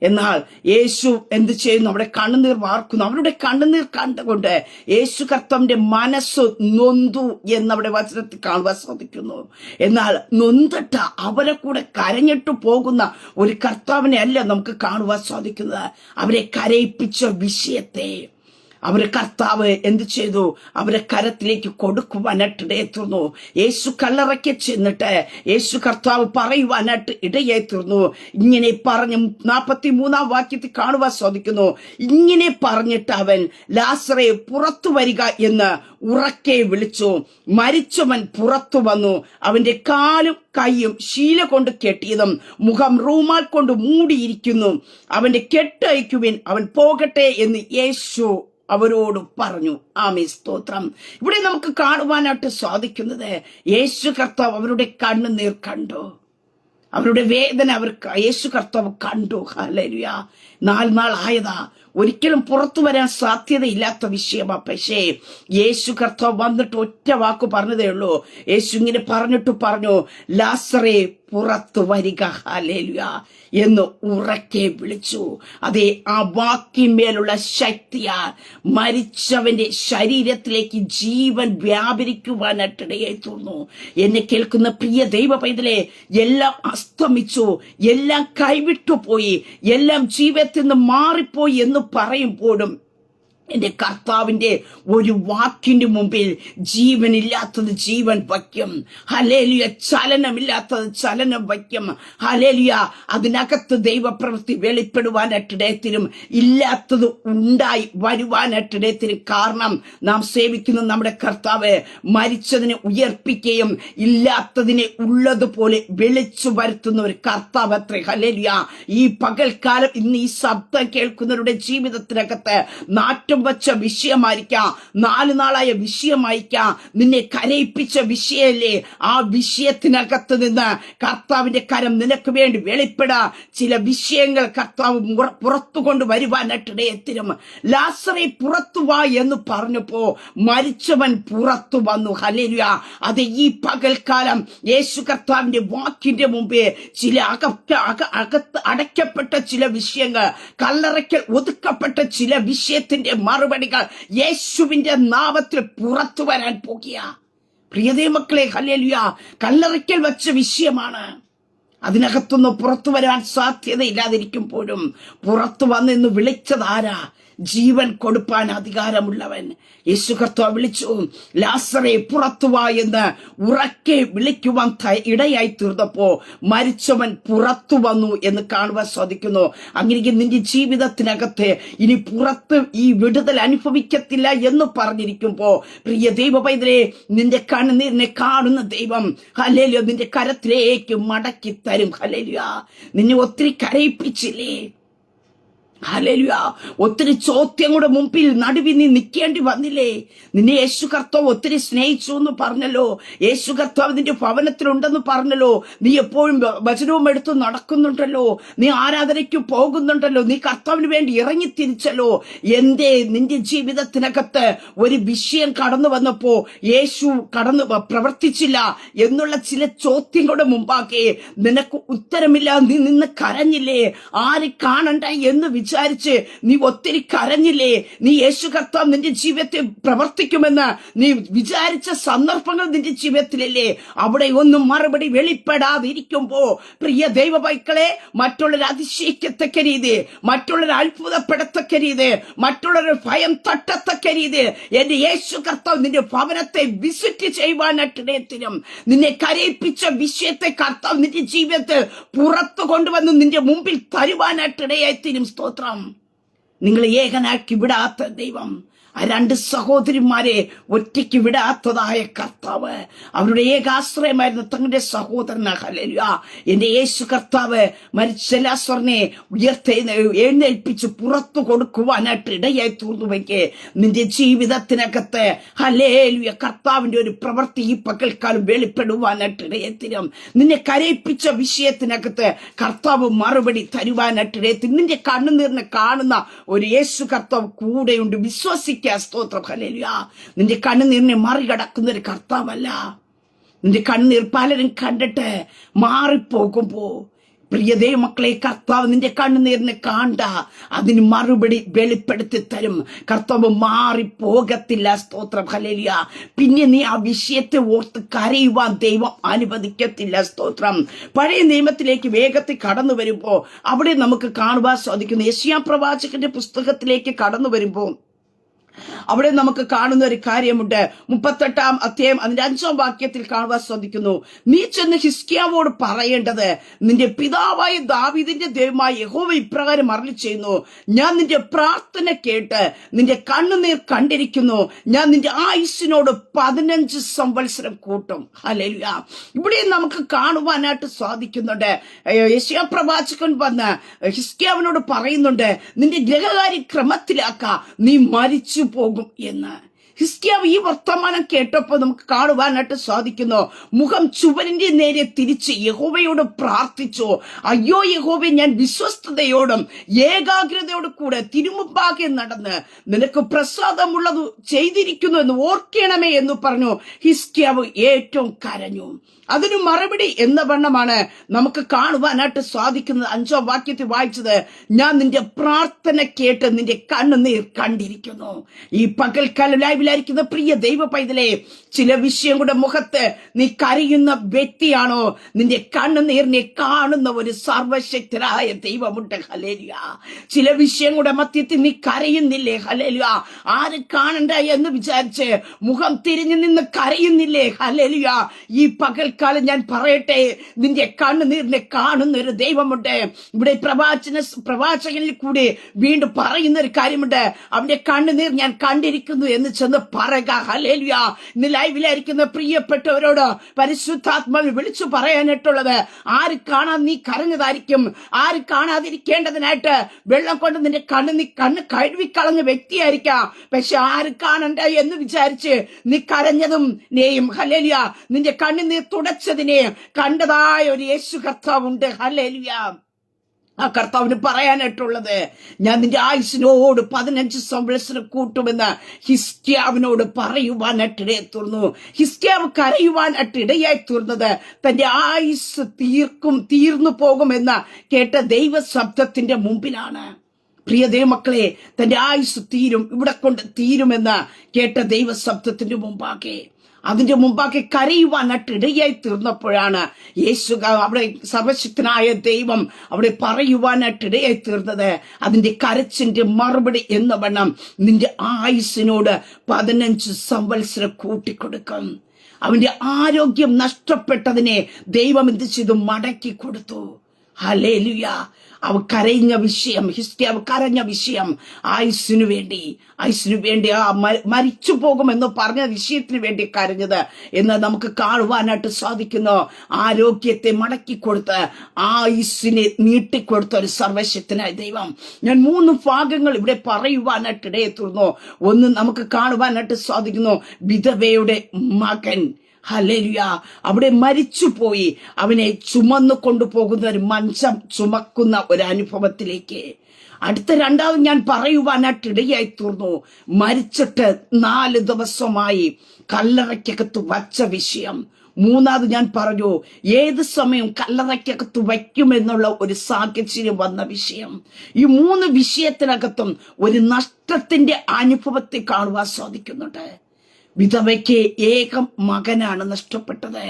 എന്നാൽ യേശു എന്ത് ചെയ്യുന്നു? അവിടെ കണ്ണുനീർ വാർക്കുന്നു. അവരുടെ കണ്ണുനീർ കണ്ടുകൊണ്ട് യേശു കർത്താവിന്റെ മനസ്സ് നൊന്തു എന്നവിടെ വചനത്തിൽ കാണുവാൻ സാധിക്കുന്നു. എന്നാൽ നൊന്തിട്ട അവരെ കൂടെ കരഞ്ഞിട്ട് പോകുന്ന ഒരു കർത്താവിനെ അല്ല നമുക്ക് കാണുവാൻ സാധിക്കുന്നത്. അവരെ കരയിപ്പിച്ച വിഷയത്തെ അവര് കർത്താവ് എന്ത് ചെയ്തു? അവരെ കരത്തിലേക്ക് കൊടുക്കുവാനായിട്ട് ഇടയായി തീർന്നു. യേശു കല്ലറയ്ക്ക് ചെന്നിട്ട് യേശു കർത്താവ് പറയുവാനായിട്ട് ഇടയായി തീർന്നു. ഇങ്ങനെ പറഞ്ഞ് 43-ാം വാക്യത്തിൽ കാണുവാൻ സാധിക്കുന്നു. ഇങ്ങനെ പറഞ്ഞിട്ട് അവൻ ലാസറെ പുറത്തു വരിക എന്ന് ഉറക്കെ വിളിച്ചു. മരിച്ചവൻ പുറത്തു വന്നു. അവന്റെ കാലും കൈയും ശീല കൊണ്ട് കെട്ടിയതും മുഖം റൂമാൽ കൊണ്ട് മൂടിയിരിക്കുന്നു. അവന്റെ കെട്ടയക്കുവിൻ, അവൻ പോകട്ടെ എന്ന് യേശു അവരോട് പറഞ്ഞു. ആമേൻ. സ്തോത്രം. ഇവിടെ നമുക്ക് കാണുവാനായിട്ട് സാധിക്കുന്നത് യേശു കർത്താവ് അവരുടെ കണ്ണുനീർ കണ്ടു. അവരുടെ വേദന യേശു കർത്താവ് കണ്ടു. ഹല്ലേലൂയ. 4 നാൾ ആയതാ. ഒരിക്കലും പുറത്തു വരാൻ സാധ്യതയില്ലാത്ത വിഷയമാ. പക്ഷേ യേശു കർത്താവ് വന്നിട്ട് ഒറ്റ വാക്ക് പറഞ്ഞതേ ഉള്ളൂ. യേശു ഇങ്ങനെ പറഞ്ഞിട്ട് പറഞ്ഞു, ലാസറേ പുറത്തു വരിക. ഹല്ലേലൂയ എന്ന് ഉറക്കെ വിളിച്ചു. അതെ, ആ വാക്കിന്മേലുള്ള ശക്തിയാൽ മരിച്ചവന്റെ ശരീരത്തിലേക്ക് ജീവൻ വ്യാപരിക്കുവാനായിട്ടിടയായി തീർന്നു. എന്നെ കേൾക്കുന്ന പ്രിയ ദൈവ പൈതലേ, എല്ലാം അസ്തമിച്ചു, എല്ലാം കൈവിട്ടുപോയി, എല്ലാം ജീവിതത്തിൽ നിന്ന് മാറിപ്പോയി എന്ന് പറയുമ്പോഴും എന്റെ കർത്താവിന്റെ ഒരു വാക്കിന്റെ മുമ്പിൽ ജീവനില്ലാത്തത് ജീവൻ വയ്ക്കും. ഹല്ലേലൂയ. ചലനമില്ലാത്തത് ചലനം വയ്ക്കും. ഹല്ലേലൂയ. അതിനകത്ത് ദൈവപ്രവൃത്തി വെളിപ്പെടുവാനായിട്ടിടയത്തിനും ഇല്ലാത്തത് ഉണ്ടായി വരുവാനായിട്ടിടയത്തിനും. കാരണം നാം സേവിക്കുന്ന നമ്മുടെ കർത്താവ് മരിച്ചതിനെ ഉയർപ്പിക്കുകയും ഇല്ലാത്തതിനെ ഉള്ളതുപോലെ വിളിച്ചു വരുത്തുന്ന ഒരു കർത്താവ് അത്രേ. ഹല്ലേലൂയ. ഈ പകൽക്കാലം ഇന്ന് ഈ ശബ്ദം കേൾക്കുന്നവരുടെ ജീവിതത്തിനകത്ത് നാറ്റം ഏറ്റവും വെച്ച വിഷയമായിരിക്കാം, 4 നാളായ വിഷയമായിരിക്കാം, നിന്നെ കരയിപ്പിച്ച വിഷയല്ലേ. ആ വിഷയത്തിനകത്ത് നിന്ന് കർത്താവിന്റെ കരം നിനക്ക് വേണ്ടി വെളിപ്പെടാ. ചില വിഷയങ്ങൾ കർത്താവ് പുറത്തു കൊണ്ടുവരുവാനായിട്ടിടയെത്തിരും. ലാസറെ പുറത്തു വാ എന്ന് പറഞ്ഞപ്പോ മരിച്ചവൻ പുറത്തു വന്നു. ഹല്ലേലൂയ. അത് ഈ പകൽക്കാലം യേശു കർത്താവിന്റെ വാക്കിന്റെ മുമ്പേ ചില അകത്ത് അടയ്ക്കപ്പെട്ട ചില വിഷയങ്ങൾ, കല്ലറയ്ക്കൽ ഒതുക്കപ്പെട്ട ചില വിഷയത്തിന്റെ മറുപടികൾ യേശുവിന്റെ നാമത്തിൽ പുറത്തു വരാൻ പോകുക. പ്രിയതേ മക്കളെ, ഹല്ലേലൂയ. കല്ലറയ്ക്കൽ വെച്ച വിഷയമാണ്. അതിനകത്തൊന്നും പുറത്തു വരാൻ സാധ്യതയില്ലാതിരിക്കുമ്പോഴും പുറത്തു വന്നെന്ന് വിളിച്ചതാരാ? ജീവൻ കൊടുപ്പാൻ അധികാരമുള്ളവൻ. യേശു കർത്താവ് വിളിച്ചു, ലാസറെ പുറത്തു വാ എന്ന് ഉറക്കെ വിളിക്കുവാൻ ഇടയായി തീർന്നപ്പോ മരിച്ചവൻ പുറത്തു വന്നു എന്ന് കാണുവാൻ സാധിക്കുന്നു. അങ്ങനെ നിന്റെ ജീവിതത്തിനകത്ത് ഇനി പുറത്ത് ഈ വിടുതൽ അനുഭവിക്കത്തില്ല എന്ന് പറഞ്ഞിരിക്കുമ്പോ പ്രിയ ദൈവ പൈതലേ, നിന്റെ കണ്ണുനീരിനെ കാണുന്ന ദൈവം ഹല്ലേലൂയ നിന്റെ കരത്തിലേക്ക് മടക്കി തരും. ഹല്ലേലൂയ. നിന്നെ ഒത്തിരി കരയിപ്പിച്ചില്ലേ? ഹല്ലേലൂയ. ഒത്തിരി ചോദ്യങ്ങളുടെ മുമ്പിൽ നടുവിൽ നീ നിൽക്കേണ്ടി വന്നില്ലേ? നിന്നെ യേശു കർത്താവ് ഒത്തിരി സ്നേഹിച്ചു എന്ന് പറഞ്ഞല്ലോ. യേശു കർത്താവ് നിന്റെ ഭവനത്തിലുണ്ടെന്ന് പറഞ്ഞല്ലോ. നീ എപ്പോഴും വചനവും എടുത്ത് നടക്കുന്നുണ്ടല്ലോ. നീ ആരാധനയ്ക്ക് പോകുന്നുണ്ടല്ലോ. നീ കർത്താവിന് വേണ്ടി ഇറങ്ങി തിരിച്ചല്ലോ. എന്തേ നിന്റെ ജീവിതത്തിനകത്ത് ഒരു വിഷയം കടന്നു വന്നപ്പോ യേശു പ്രവർത്തിച്ചില്ല എന്നുള്ള ചില ചോദ്യങ്ങളുടെ മുമ്പാകെ നിനക്ക് ഉത്തരമില്ല. നീ നിന്ന് കരഞ്ഞില്ലേ? ആര് കാണണ്ട എന്ന് വിചാരിച്ച് നീ ഒത്തിരി കരഞ്ഞില്ലേ? നീ യേശു കർത്താവ് നിന്റെ ജീവിതത്തിൽ പ്രവർത്തിക്കുമെന്ന് നീ വിചാരിച്ച സന്ദർഭങ്ങൾ നിന്റെ ജീവിതത്തിലല്ലേ? അവിടെ ഒന്നും മറുപടി വെളിപ്പെടാതിരിക്കുമ്പോ പ്രിയ ദൈവ പൈക്കളെ, മറ്റുള്ളവർ അതിശയിക്കത്തക്ക രീതി, മറ്റുള്ളവർ അത്ഭുതപ്പെടത്തക്ക രീതി, മറ്റുള്ളവർ ഭയം തട്ടത്തക്ക രീതി എന്റെ യേശു കർത്താവ് നിന്റെ ഭവനത്തെ വിസിറ്റ് ചെയ്യുവാനായിട്ടിടയത്തിനും നിന്നെ കരയിപ്പിച്ച വിഷയത്തെ കർത്താവ് നിന്റെ ജീവിതത്തിൽ പുറത്തു കൊണ്ടുവന്ന് നിന്റെ മുമ്പിൽ തരുവാനായിട്ടിടയത്തിനും സ്തോത്രം. നിങ്ങളെ ഏകനാക്കി വിടാത്ത ദൈവം, ആ 2 സഹോദരിമാരെ ഒറ്റയ്ക്ക് വിടാത്തതായ കർത്താവ്, അവരുടെ ഏകാശ്രയമായിരുന്ന തങ്ങളുടെ സഹോദരന ഹല്ലേലൂയ എന്റെ യേശു കർത്താവ് മരിച്ച ലാസറിനെ എഴുന്നേൽപ്പിച്ച് പുറത്തു കൊടുക്കുവാനായിട്ട് ഇടയായി തീർന്നുവെങ്കിൽ നിന്റെ ജീവിതത്തിനകത്ത് ഹല്ലേലൂയ കർത്താവിന്റെ ഒരു പ്രവൃത്തി ഈ പകൽക്കാലം വെളിപ്പെടുവാനായിട്ട് ഇടയത്തിനും. നിന്നെ കരയിപ്പിച്ച വിഷയത്തിനകത്ത് കർത്താവ് മറുപടി തരുവാനായിട്ട് ഇടയത്തി. നിന്റെ കണ്ണുനീരിനെ കാണുന്ന ഒരു യേശു കർത്താവ് കൂടെയുണ്ട്. വിശ്വസിക്കുക. സ്തോത്രം. ഹല്ലേലൂയ. നിന്റെ കണ്ണുനീരിനെ മറികടക്കുന്ന ഒരു കർത്താവല്ല. നിന്റെ കണ്ണുനീർ പലരും കണ്ടിട്ട് മാറിപ്പോകുമ്പോ പ്രിയ ദൈവമക്കളെ, കർത്താവ് നിന്റെ കണ്ണുനീരിനെ കാണണ്ട, അതിന് മറുപടി വെളിപ്പെടുത്തി തരും. കർത്താവ് മാറിപ്പോകത്തില്ല. സ്തോത്രം. ഹല്ലേലൂയ. പിന്നെ നീ ആ വിഷയത്തെ ഓർത്ത് കരയുവാൻ ദൈവം അനുവദിക്കത്തില്ല. സ്തോത്രം. പഴയ നിയമത്തിലേക്ക് വേഗത്തിൽ കടന്നു വരുമ്പോ അവിടെ നമുക്ക് കാണുവാൻ സാധിക്കുന്നു. യെശയ്യാ പ്രവാചകന്റെ പുസ്തകത്തിലേക്ക് കടന്നു വരുമ്പോ അവിടെ നമുക്ക് കാണുന്ന ഒരു കാര്യമുണ്ട്. 38-ാം അധ്യായം അതിന്റെ 5-ാം വാക്യത്തിൽ കാണുവാൻ സാധിക്കുന്നു. നീ ചെന്ന് ഹിസ്കിയാവോട് പറയേണ്ടത്, നിന്റെ പിതാവായ ദാവീദിന്റെ ദൈവമായ യഹോവ ഇപ്രകാരം അരുളി ചെയ്യുന്നു, ഞാൻ നിന്റെ പ്രാർത്ഥന കേട്ട് നിന്റെ കണ്ണുനീർ കണ്ടിരിക്കുന്നു. ഞാൻ നിന്റെ ആയുസ്സിനോട് 15 സംവത്സരം കൂട്ടും. ഹല്ലേലൂയ. ഇവിടെ നമുക്ക് കാണുവാനായിട്ട് സാധിക്കുന്നുണ്ട്. യെശയ്യാ പ്രവാചകൻ വന്ന് ഹിസ്കിയാവിനോട് പറയുന്നുണ്ട്, നിന്റെ ഗ്രഹകാര്യ ക്രമത്തിലാക്ക, നീ മരിച്ചു പോകും എന്ന്. ഹിസ്കിയാവ് ഈ വർത്തമാനം കേട്ടപ്പോ നമുക്ക് കാണുവാനായിട്ട് സാധിക്കുന്നു. മുഖം ചുവരിന്റെ നേരെ തിരിച്ച് യഹോവയോട് പ്രാർത്ഥിച്ചു. അയ്യോ യഹോവേ, ഞാൻ വിശ്വസ്തയോടും ഏകാഗ്രതയോടും കൂടെ തിരുമുമ്പാകെ നടന്ന് നിനക്ക് പ്രസാദമുള്ളത് ചെയ്തിരിക്കുന്നു എന്ന് ഓർക്കണമേ എന്ന് പറഞ്ഞു ഹിസ്കിയാവ് ഏറ്റവും കരഞ്ഞു. അതിന് മറുപടി എന്ന വണ്ണമാണ് നമുക്ക് കാണുവാനായിട്ട് സാധിക്കുന്നത്. 5-ാം വാക്യത്തിൽ വായിച്ചത്, ഞാൻ നിന്റെ പ്രാർത്ഥന കേട്ട് നിന്റെ കണ്ണുനീർ കണ്ടിരിക്കുന്നു. ഈ പകൽക്കാല ലൈവിലായിരിക്കുന്ന പ്രിയ ദൈവ പൈതലേ, ചില വിഷയം കൂടെ മുഖത്ത് നീ കരയുന്ന വ്യക്തിയാണോ? നിന്റെ കണ്ണുനീരിനെ കാണുന്ന ഒരു സർവശക്തരായ ദൈവമുണ്ട്. ഹല്ലേലൂയ. ചില വിഷയം കൂടെ മധ്യത്തിൽ നീ കരയുന്നില്ലേ? ഹല്ലേലൂയ. ആര് കാണണ്ട എന്ന് വിചാരിച്ച് മുഖം തിരിഞ്ഞു നിന്ന് കരയുന്നില്ലേ? ഹല്ലേലൂയ. ഈ പകൽക്കാലം ഞാൻ പറയട്ടെ, നിന്റെ കണ്ണുനീരിനെ കാണുന്ന ഒരു ദൈവമുണ്ട്. ഇവിടെ പ്രവാചകനിൽ കൂടി വീണ്ടും പറയുന്ന ഒരു കാര്യമുണ്ട്. അവന്റെ കണ്ണുനീർ ഞാൻ കണ്ടിരിക്കുന്നു എന്ന് ചെന്ന് എന്ന് പറയുക. ഹല്ലേലൂയ. ഇന്ന് ലൈവിലായിരിക്കുന്ന പ്രിയപ്പെട്ടവരോട് പരിശുദ്ധാത്മാവിൽ വിളിച്ചു പറയാനായിട്ടുള്ളത്, ആര് കാണാൻ നീ കരഞ്ഞതായിരിക്കും, ആര് കാണാതിരിക്കേണ്ടതിനായിട്ട് വെള്ളം കൊണ്ട് നിന്റെ കണ്ണ് കഴുകിക്കളഞ്ഞ വ്യക്തിയായിരിക്കാം. പക്ഷെ ആര് കാണണ്ട എന്ന് വിചാരിച്ച് നീ കരഞ്ഞതും നെയും ഹല്ലേലൂയ നിന്റെ കണ്ണുനീർ തുടച്ചതിനെ കണ്ടതായ ഒരു യേശു കർത്താവുണ്ട്. ഹല്ലേലൂയ. ആ കർത്താവിന് പറയാനായിട്ടുള്ളത്, ഞാൻ നിന്റെ ആയുസിനോട് 15 സംവത്സരം കൂട്ടുമെന്ന് ഹിസ്കിയാവിനോട് പറയുവാനായിട്ടിടയെ തീർന്നു. ഹിസ്കിയാവ് കരയുവാനായിട്ടിടയായി തീർന്നത് തന്റെ ആയുസ് തീർന്നു പോകുമെന്ന് കേട്ട ദൈവശബ്ദത്തിന്റെ മുമ്പിലാണ്. പ്രിയ ദൈവമക്കളെ, തന്റെ ആയുസ് ഇവിടെ കൊണ്ട് തീരുമെന്ന് കേട്ട ദൈവശബ്ദത്തിന്റെ മുമ്പാകെ, അതിന്റെ മുമ്പാകെ കരയുവാനായിട്ട് ഇടയായി തീർന്നപ്പോഴാണ് യേശു അവിടെ സർവശക്തനായ ദൈവം അവിടെ പറയുവാനായിട്ട് ഇടയായി തീർന്നത്. അതിന്റെ കരച്ചിന്റെ മറുപടി എന്ന വണ്ണം നിന്റെ ആയുസിനോട് 15 സംവത്സരം കൂട്ടിക്കൊടുക്കും. അവന്റെ ആരോഗ്യം നഷ്ടപ്പെട്ടതിനെ ദൈവം എന്ത് ചെയ്തു? മടക്കി കൊടുത്തു. ഹല്ലേലൂയ. അവ കരഞ്ഞ വിഷയം, ഹിസ്കിയാവ് കരഞ്ഞ വിഷയം ആയുസ്സിനു വേണ്ടി ആ മരിച്ചു പോകുമെന്ന് പറഞ്ഞ വിഷയത്തിന് വേണ്ടി കരഞ്ഞത് എന്ന് നമുക്ക് കാണുവാനായിട്ട് സാധിക്കുന്നു. ആരോഗ്യത്തെ മടക്കിക്കൊടുത്ത് ആയുസ്സിനെ നീട്ടിക്കൊടുത്ത ഒരു സർവശക്തനായ ദൈവം. ഞാൻ 3 ഭാഗങ്ങൾ ഇവിടെ പറയുവാനായിട്ട് ഇടയെത്തുന്നു. ഒന്ന് നമുക്ക് കാണുവാനായിട്ട് സാധിക്കുന്നു, വിധവയുടെ മകൻ. ഹല്ലേലൂയ. അവിടെ മരിച്ചുപോയി അവനെ ചുമന്നു കൊണ്ടുപോകുന്ന ഒരു മഞ്ചം ചുമക്കുന്ന ഒരു അനുഭവത്തിലേക്ക്. അടുത്ത രണ്ടാമത് ഞാൻ പറയുവാനായിട്ട് ഇടയായി തീർന്നു, മരിച്ചിട്ട് 4 ദിവസമായി കല്ലറയ്ക്കകത്ത് വച്ച വിഷയം. മൂന്നാമത് ഞാൻ പറഞ്ഞു, ഏത് സമയം കല്ലറയ്ക്കകത്ത് വയ്ക്കുമെന്നുള്ള ഒരു സാഹചര്യം വന്ന വിഷയം. ഈ 3 വിഷയത്തിനകത്തും ഒരു നഷ്ടത്തിന്റെ അനുഭവത്തെ കാണുവാൻ സാധിക്കുന്നുണ്ട്. വിധവയ്ക്ക് ഏക മകനാണ് നഷ്ടപ്പെട്ടത്.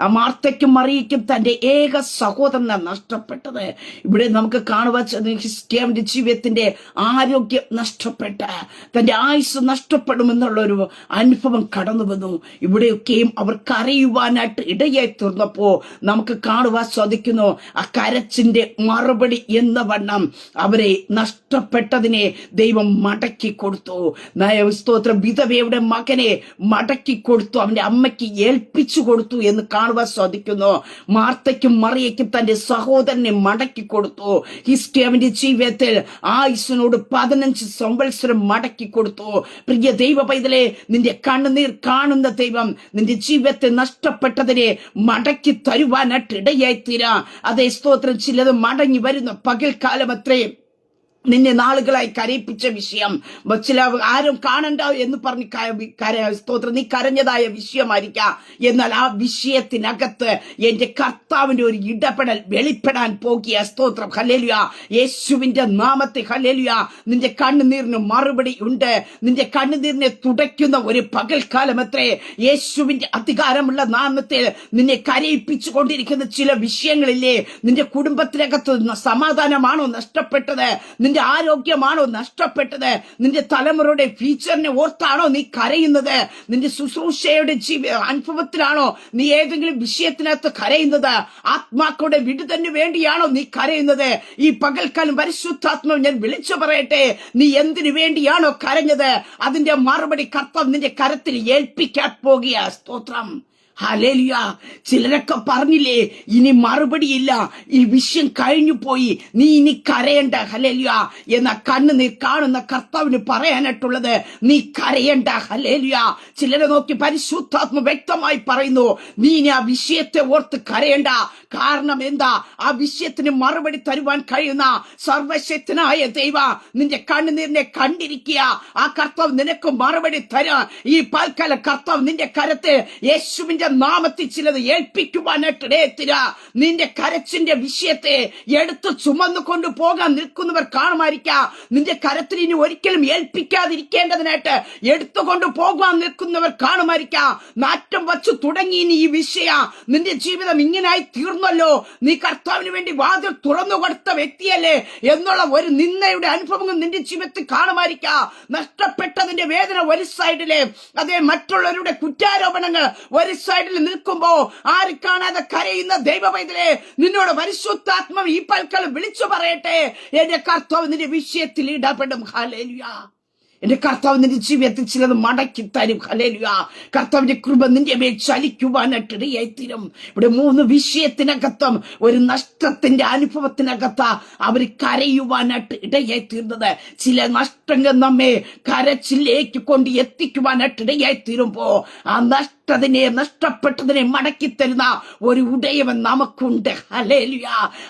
ആ മാർത്തയ്ക്കും മറിയയ്ക്കും തന്റെ ഏക സഹോദരനാണ് നഷ്ടപ്പെട്ടത്. ഇവിടെ നമുക്ക് കാണുവാൻ ഹിസ്കിയാവിന്റെ ജീവിതത്തിന്റെ ആരോഗ്യം നഷ്ടപ്പെട്ട് തന്റെ ആയുസ് നഷ്ടപ്പെടുമെന്നുള്ള ഒരു അനുഭവം കടന്നു വന്നു. ഇവിടെയൊക്കെയും അവർ കരയുവാനായിട്ട് ഇടയായി തീർന്നപ്പോ നമുക്ക് കാണുവാൻ സാധിക്കുന്നു, ആ കരച്ചിന്റെ മറുപടി എന്ന വണ്ണം അവരെ നഷ്ടപ്പെട്ടതിനെ ദൈവം മടക്കി കൊടുത്തു. സ്തോത്രം. വിധവയുടെ മകനെ മടക്കി കൊടുത്തു, അവന്റെ അമ്മയ്ക്ക് ഏൽപ്പിച്ചു കൊടുത്തു എന്ന് കാണുവാൻ സാധിക്കുന്നു. മാർത്തയ്ക്കും മറിയയ്ക്കും തന്റെ സഹോദരനെ മടക്കി കൊടുത്തു. ഹിസ്കിയാവിന്റെ ജീവിതത്തിൽ ആയുസിനോട് 15 സംവത്സരം മടക്കി കൊടുത്തു. പ്രിയ ദൈവ പൈതലേ, നിന്റെ കണ്ണുനീർ കാണുന്ന ദൈവം നിന്റെ ജീവിതത്തെ നഷ്ടപ്പെട്ടതിനെ മടക്കി തരുവാനായിട്ട് ഇടയായി തീരാ. അതേ സ്തോത്രം. ചിലത് മടങ്ങി വരുന്ന പകൽക്കാലം അത്രയും നിന്നെ നാളുകളായി കരയിപ്പിച്ച വിഷയം, ചില ആരും കാണണ്ട എന്ന് പറഞ്ഞ് സ്തോത്രം നീ കരഞ്ഞതായ വിഷയമായിരിക്കാം. എന്നാൽ ആ വിഷയത്തിനകത്ത് എന്റെ കർത്താവിന്റെ ഒരു ഇടപെടൽ വെളിപ്പെടാൻ പോകിയ. സ്തോത്രം. ഹല്ലേലൂയ. യേശുവിന്റെ നാമത്തെ. ഹല്ലേലൂയ. നിന്റെ കണ്ണുനീരിന് മറുപടി ഉണ്ട്. നിന്റെ കണ്ണുനീരിനെ തുടയ്ക്കുന്ന ഒരു പകൽക്കാലം അത്രേ. യേശുവിന്റെ അധികാരമുള്ള നാമത്തിൽ നിന്നെ കരയിപ്പിച്ചു കൊണ്ടിരിക്കുന്ന ചില വിഷയങ്ങളില്ലേ, നിന്റെ കുടുംബത്തിനകത്ത് സമാധാനമാണോ നഷ്ടപ്പെട്ടത്? നിന്റെ ആരോഗ്യമാണോ നഷ്ടപ്പെട്ടത്? നിന്റെ തലമുറയുടെ ഫ്യൂച്ചറിനെ ഓർത്താണോ നീ കരയുന്നത്? നിന്റെ ശുശ്രൂഷയുടെ അനുഭവത്തിലാണോ നീ ഏതെങ്കിലും വിഷയത്തിനകത്ത് കരയുന്നത്? ആത്മാക്കളുടെ വിടുതലിന് വേണ്ടിയാണോ നീ കരയുന്നത്? ഈ പകൽക്കാലം പരിശുദ്ധാത്മാവ് ഞാൻ വിളിച്ചു പറയട്ടെ, നീ എന്തിനു വേണ്ടിയാണോ കരഞ്ഞത്, അതിന്റെ മറുപടി കർത്താവ് നിന്റെ കരത്തിൽ ഏൽപ്പിക്കാൻ പോകുക. സ്തോത്രം. ഹല്ലേലൂയ. ചിലരൊക്കെ പറഞ്ഞില്ലേ, ഇനി മറുപടിയില്ല, ഈ വിഷയം കഴിഞ്ഞു പോയി, നീ ഇനി കരയണ്ട. ഹല്ലേലൂയ. എന്ന കണ്ണുനീർ കാണുന്ന കർത്താവിന് പറയാനായിട്ടുള്ളത്, നീ കരയണ്ട. ഹല്ലേലൂയ. ചിലരെ നോക്കി പരിശുദ്ധാത്മ വ്യക്തമായി പറയുന്നു, നീ ഇനി ആ വിഷയത്തെ ഓർത്ത് കരയണ്ട. കാരണം എന്താ? ആ വിഷയത്തിന് മറുപടി തരുവാൻ കഴിയുന്ന സർവശക്തനായ ദൈവ നിന്റെ കണ്ണുനീരിനെ കണ്ടിരിക്കുക. ആ കർത്താവ് നിനക്ക് മറുപടി തരാ. ഈ പൽക്കാല കർത്താവ് നിന്റെ കരത്തിൽ യേശുവിന്റെ നാമത്തിൽ ചിലത് ഏൽപ്പിക്കുവാനായിട്ടിടയത്തില്ല. നിന്റെ കരച്ചിന്റെ വിഷയത്തെ എടുത്ത് ചുമന്നു കൊണ്ടു പോകാൻ നിൽക്കുന്നവർ കാണുമായിരിക്കാം. നിന്റെ കരത്തിൽ ഇനി ഒരിക്കലും ഏൽപ്പിക്കാതിരിക്കേണ്ടതിനായിട്ട് എടുത്തുകൊണ്ട് പോകാൻ നിൽക്കുന്നവർ കാണുമായിരിക്കാം. നാറ്റം വച്ചു തുടങ്ങി ഈ വിഷയം നിന്റെ ജീവിതം ഇങ്ങനായി തീർന്നല്ലോ, നീ കർത്താവിന് വേണ്ടി വാതിൽ തുറന്നു കൊടുത്ത വ്യക്തിയല്ലേ എന്നുള്ള ഒരു നിന്ദയുടെ അനുഭവങ്ങൾ നിന്റെ ജീവിതത്തിൽ കാണുമായിരിക്കാം. നഷ്ടപ്പെട്ടതിന്റെ വേദന ഒരു സൈഡിലെ, അതേ മറ്റുള്ളവരുടെ കുറ്റാരോപണങ്ങൾ ഒരു സൈഡിൽ നിൽക്കുമ്പോ ആര് കാണാതെ കരയുന്ന ദൈവവൈദ്യരെ നിന്നോട് പരിശുദ്ധാത്മാവ് ഈ പൽക്കാലം വിളിച്ചു പറയട്ടെ, എന്റെ കർത്താവ് നിന്റെ വിഷയത്തിൽ ഇടപെടും. ഹല്ലേലൂയ. എന്റെ കർത്താവ് നിന്റെ ജീവിതത്തിൽ ചിലത് മടക്കി തരും. ഹല്ലേലൂയ. കർത്താവിന്റെ കൃപ നിന്റെ മേൽ ചലിക്കുവാനായിട്ട് ഇടയായിത്തീരും. ഇവിടെ 3 വിഷയത്തിനകത്തും ഒരു നഷ്ടത്തിന്റെ അനുഭവത്തിനകത്ത അവർ കരയുവാനായിട്ട് ഇടയായിത്തീർന്നത്. ചില നഷ്ടങ്ങൾ നമ്മെ കരച്ചിലേക്ക് കൊണ്ട് എത്തിക്കുവാനായിട്ട് ഇടയായിത്തീരുമ്പോ ആ നഷ്ടപ്പെട്ടതിനെ മടക്കി തരുന്ന ഒരു ഉടയവൻ നമുക്കുണ്ട്. ഹല്ലേലൂയ.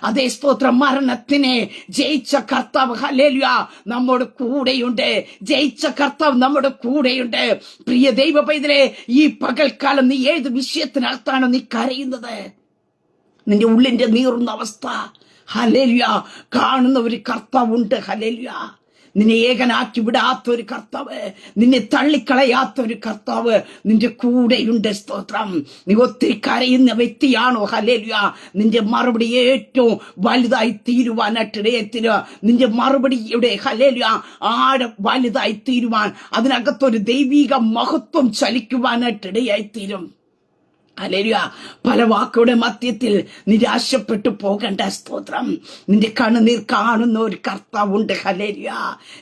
അതേ സ്തോത്രം. മരണത്തിനെ ജയിച്ച കർത്താവ് ഹല്ലേലൂയ നമ്മുടെ കൂടെയുണ്ട്. ജയിച്ച കർത്താവ് നമ്മുടെ കൂടെയുണ്ട്. പ്രിയ ദൈവ പൈതലേ, ഈ പകൽക്കാലം നീ ഏത് വിഷയത്തിനകത്താണ് നീ കരയുന്നത്? നിന്റെ ഉള്ളിന്റെ നീറുന്ന അവസ്ഥ ഹല്ലേലൂയ കാണുന്ന ഒരു കർത്താവുണ്ട്. ഹല്ലേലൂയ. നിന്നെ ഏകനാക്കി വിടാത്ത ഒരു കർത്താവ്, നിന്നെ തള്ളിക്കളയാത്ത ഒരു കർത്താവ് നിന്റെ കൂടെയുണ്ട്. സ്തോത്രം. നീ ഒത്തിരി കരയുന്ന വ്യക്തിയാണോ? ഹല്ലേലൂയ. നിന്റെ മറുപടി ഏറ്റവും വലുതായി തീരുവാനായിട്ട് ഇടയത്തില് നിന്റെ മറുപടിയുടെ ഹല്ലേലൂയ വലുതായി തീരുവാൻ, അതിനകത്തൊരു ദൈവിക മഹത്വം ചലിക്കുവാനായിട്ട് ഇടയായിത്തീരും. ഹല്ലേലൂയ. പല വാക്കുകളുടെ മധ്യത്തിൽ നിരാശപ്പെട്ടു പോകണ്ട. സ്തോത്രം. നിന്റെ കണ്ണുനീർ കാണുന്ന ഒരു കർത്താവുണ്ട്. ഹല്ലേലൂയ.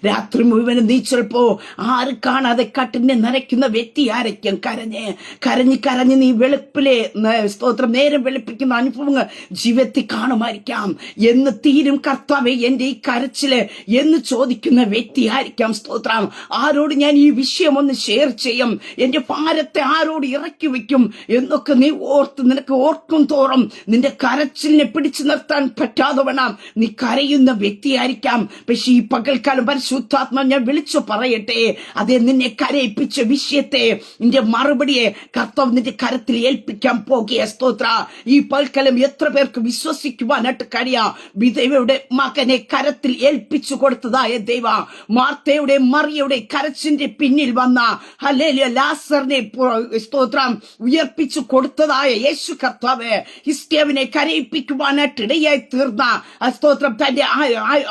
രാത്രി മുഴുവനും നീ ചിലപ്പോ ആര് കാണാതെ കട്ടിനെ നനയ്ക്കുന്ന വ്യക്തി ആയിരിക്കും. കരഞ്ഞ് നീ വെളുപ്പിലെ സ്തോത്രം നേരം വെളുപ്പിക്കുന്ന അനുഭവങ്ങൾ ജീവിതത്തിൽ കാണുമായിരിക്കാം. എന്ന് തീരും കർത്താവേ എന്റെ ഈ കരച്ചില് എന്ന് ചോദിക്കുന്ന വ്യക്തി ആയിരിക്കാം. സ്തോത്രം. ആരോട് ഞാൻ ഈ വിഷയം ഒന്ന് ഷെയർ ചെയ്യും, എന്റെ ഭാരത്തെ ആരോട് ഇറക്കി വെക്കും എന്നൊക്കെ നീ നിനക്ക് ഓർക്കും തോറും നിന്റെ കരച്ചിലിനെ പിടിച്ചു നിർത്താൻ പറ്റാതെ വേണം നീ കരയുന്ന വ്യക്തിയായിരിക്കാം. പക്ഷെ ഈ പകൽക്കാലം പരിശുദ്ധാത്മ ഞാൻ വിളിച്ചു പറയട്ടെ, അതേ നിന്നെ കരയിപ്പിച്ച വിഷയത്തെ, നിന്റെ മറുപടിയെ കർത്താവ് നിന്റെ കരത്തിൽ ഏൽപ്പിക്കാൻ പോകുക. സ്തോത്ര. ഈ പകൽക്കാലം എത്ര പേർക്ക് വിശ്വസിക്കുവാനായിട്ട് കഴിയാം? വിധവയുടെ മകനെ കരത്തിൽ ഏൽപ്പിച്ചു കൊടുത്തതായ ദൈവ, മാർത്തയുടെ മറിയയുടെ കരച്ചിന്റെ പിന്നിൽ വന്ന ഹല്ലേലൂയ ലാസറിനെ സ്തോത്രം ഉയർപ്പിച്ചു കൊടുത്തതായ യേശു കർത്താവ് ഹിസ്കിയാവിനെ കരയിപ്പിക്കുവാനായിട്ട് ഇടയായി തീർന്ന സ്തോത്രം തന്റെ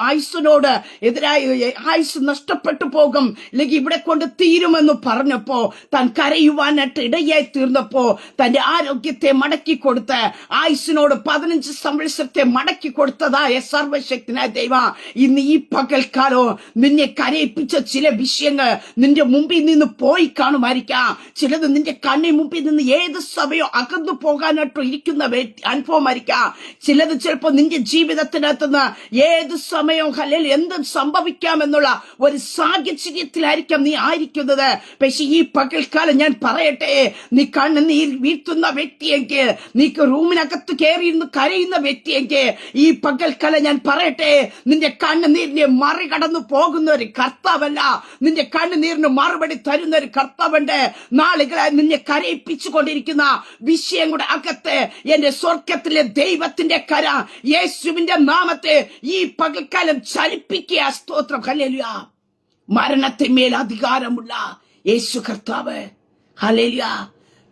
ആയുസ്സിനോട് എതിരായി ആയുസ് നഷ്ടപ്പെട്ടു പോകും, അല്ലെങ്കിൽ ഇവിടെ കൊണ്ട് തീരുമെന്ന് പറഞ്ഞപ്പോ താൻ കരയുവാനായിട്ട് ഇടയായി തീർന്നപ്പോ തന്റെ ആരോഗ്യത്തെ മടക്കി കൊടുത്ത് ആയുസ്സിനോട് 15 സംവത്സരത്തെ മടക്കി കൊടുത്തതായ സർവശക്തനായ ദൈവ, ഇന്ന് ഈ പകൽക്കാലോ നിന്നെ കരയിപ്പിച്ച ചില വിഷയങ്ങൾ നിന്റെ മുമ്പിൽ നിന്ന് പോയി കാണുമായിരിക്കാം. ചിലത് നിന്റെ കണ്ണിന് മുമ്പിൽ നിന്ന് ഏത് സമയം അകന്നു പോകാനായിട്ട് ഇരിക്കുന്ന അനുഭവമായിരിക്കാം. ചിലത് ചിലപ്പോ നിന്റെ ജീവിതത്തിനകത്തുനിന്ന് ഏത് സമയവും ഹല്ലേലൂയ എന്തും സംഭവിക്കാമെന്നുള്ള ഒരു സാഹചര്യത്തിലായിരിക്കാം നീ ആയിരിക്കുന്നത്. പക്ഷെ ഈ പകൽക്കാലം ഞാൻ പറയട്ടെ, നീ കണ്ണുനീർ വീഴ്ത്തുന്ന വ്യക്തിയെങ്കിൽ, നീ റൂമിനകത്ത് കയറിയിരുന്ന് കരയുന്ന വ്യക്തിയെങ്കിൽ, ഈ പകൽക്കാലം ഞാൻ പറയട്ടെ, നിന്റെ കണ്ണുനീരിനെ മറികടന്നു പോകുന്ന ഒരു കർത്താവല്ല, നിന്റെ കണ്ണുനീരിന് മറുപടി തരുന്ന ഒരു കർത്താവുണ്ട്. നാളുകളായി നിന്നെ കരയിപ്പിച്ചു കൊണ്ടിരിക്കുന്ന വിഷയങ്ങളുടെ അകത്ത് എന്റെ സ്വർഗത്തിലെ ദൈവത്തിന്റെ കര യേശുവിന്റെ നാമത്തെ ഈ പകൽക്കാലം ചലിപ്പിക്കുക. സ്തോത്രം. ഹല്ലേലൂയ. മരണത്തിന്മേൽ അധികാരമുള്ള യേശു കർത്താവ് ഹല്ലേലൂയ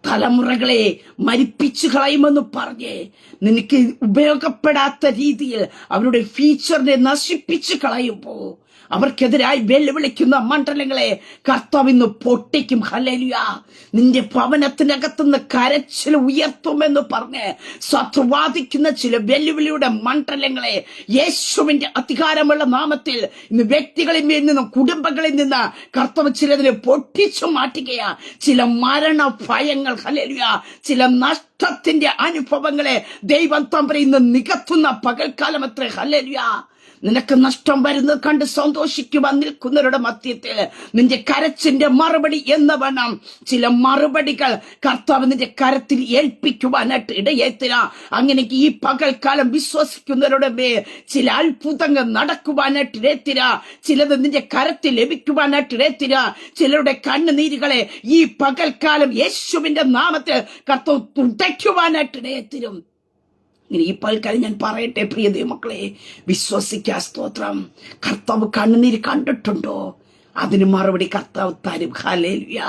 തലമുറകളെ മരിപ്പിച്ചു കളയുമെന്ന് പറഞ്ഞ് നിനക്ക് ഉപയോഗപ്പെടാത്ത രീതിയിൽ അവരുടെ ഫ്യൂച്ചറിനെ നശിപ്പിച്ചു കളയുമ്പോ അവർക്കെതിരായി വെല്ലുവിളിക്കുന്ന മണ്ഡലങ്ങളെ കർത്താവ് ഇന്ന് പൊട്ടിക്കും. ഹല്ലേലൂയ. നിന്റെ ഭവനത്തിനകത്തുനിന്ന് കരച്ചിൽ ഉയർത്തുമെന്ന് പറഞ്ഞ് ശത്രുവാദിക്കുന്ന ചില വെല്ലുവിളിയുടെ മണ്ഡലങ്ങളെ യേശുവിന്റെ അധികാരമുള്ള നാമത്തിൽ ഇന്ന് വ്യക്തികളിൽ നിന്നും കുടുംബങ്ങളിൽ നിന്ന് കർത്താവ് ചിലതിനെ പൊട്ടിച്ചു മാറ്റുകയാ. ചില മരണ ഭയങ്ങൾ ഹല്ലേലൂയ, ചില നഷ്ടത്തിന്റെ അനുഭവങ്ങളെ ദൈവം തമ്പുരാൻ ഇന്ന് നികത്തുന്ന പകൽക്കാലം അത്രേ. ഹല്ലേലൂയ. നിനക്ക് നഷ്ടം വരുന്നത് കണ്ട് സന്തോഷിക്കുവാൻ നിൽക്കുന്നവരുടെ മധ്യത്തിൽ നിന്റെ കരച്ചിന്റെ മറുപടി എന്ന് വേണം ചില മറുപടികൾ കർത്താവ് നിന്റെ കരത്തിൽ ഏൽപ്പിക്കുവാനായിട്ട് ഇടയേത്തില്ല. അങ്ങനെ ഈ പകൽക്കാലം വിശ്വസിക്കുന്നവരുടെ മേൽ ചില അത്ഭുതങ്ങൾ നടക്കുവാനായിട്ട് ഇടയത്തില്ല. ചിലത് നിന്റെ കരത്തിൽ ലഭിക്കുവാനായിട്ട് ഇടയത്തില്ല. ചിലരുടെ കണ്ണുനീരുകളെ ഈ പകൽക്കാലം യേശുവിന്റെ നാമത്തിൽ കർത്താവ് തുടയ്ക്കുവാനായിട്ട് ഇടയത്തിരും. ഇനി ഈ പൽക്കാലം ഞാൻ പറയട്ടെ പ്രിയ ദൈവമക്കളെ, വിശ്വസിക്കുക. സ്തോത്രം. കർത്താവ് കണ്ണുനീര് കണ്ടിട്ടുണ്ടോ? അതിന് മറുപടി കർത്താവ് തരും. ഹല്ലേലൂയ.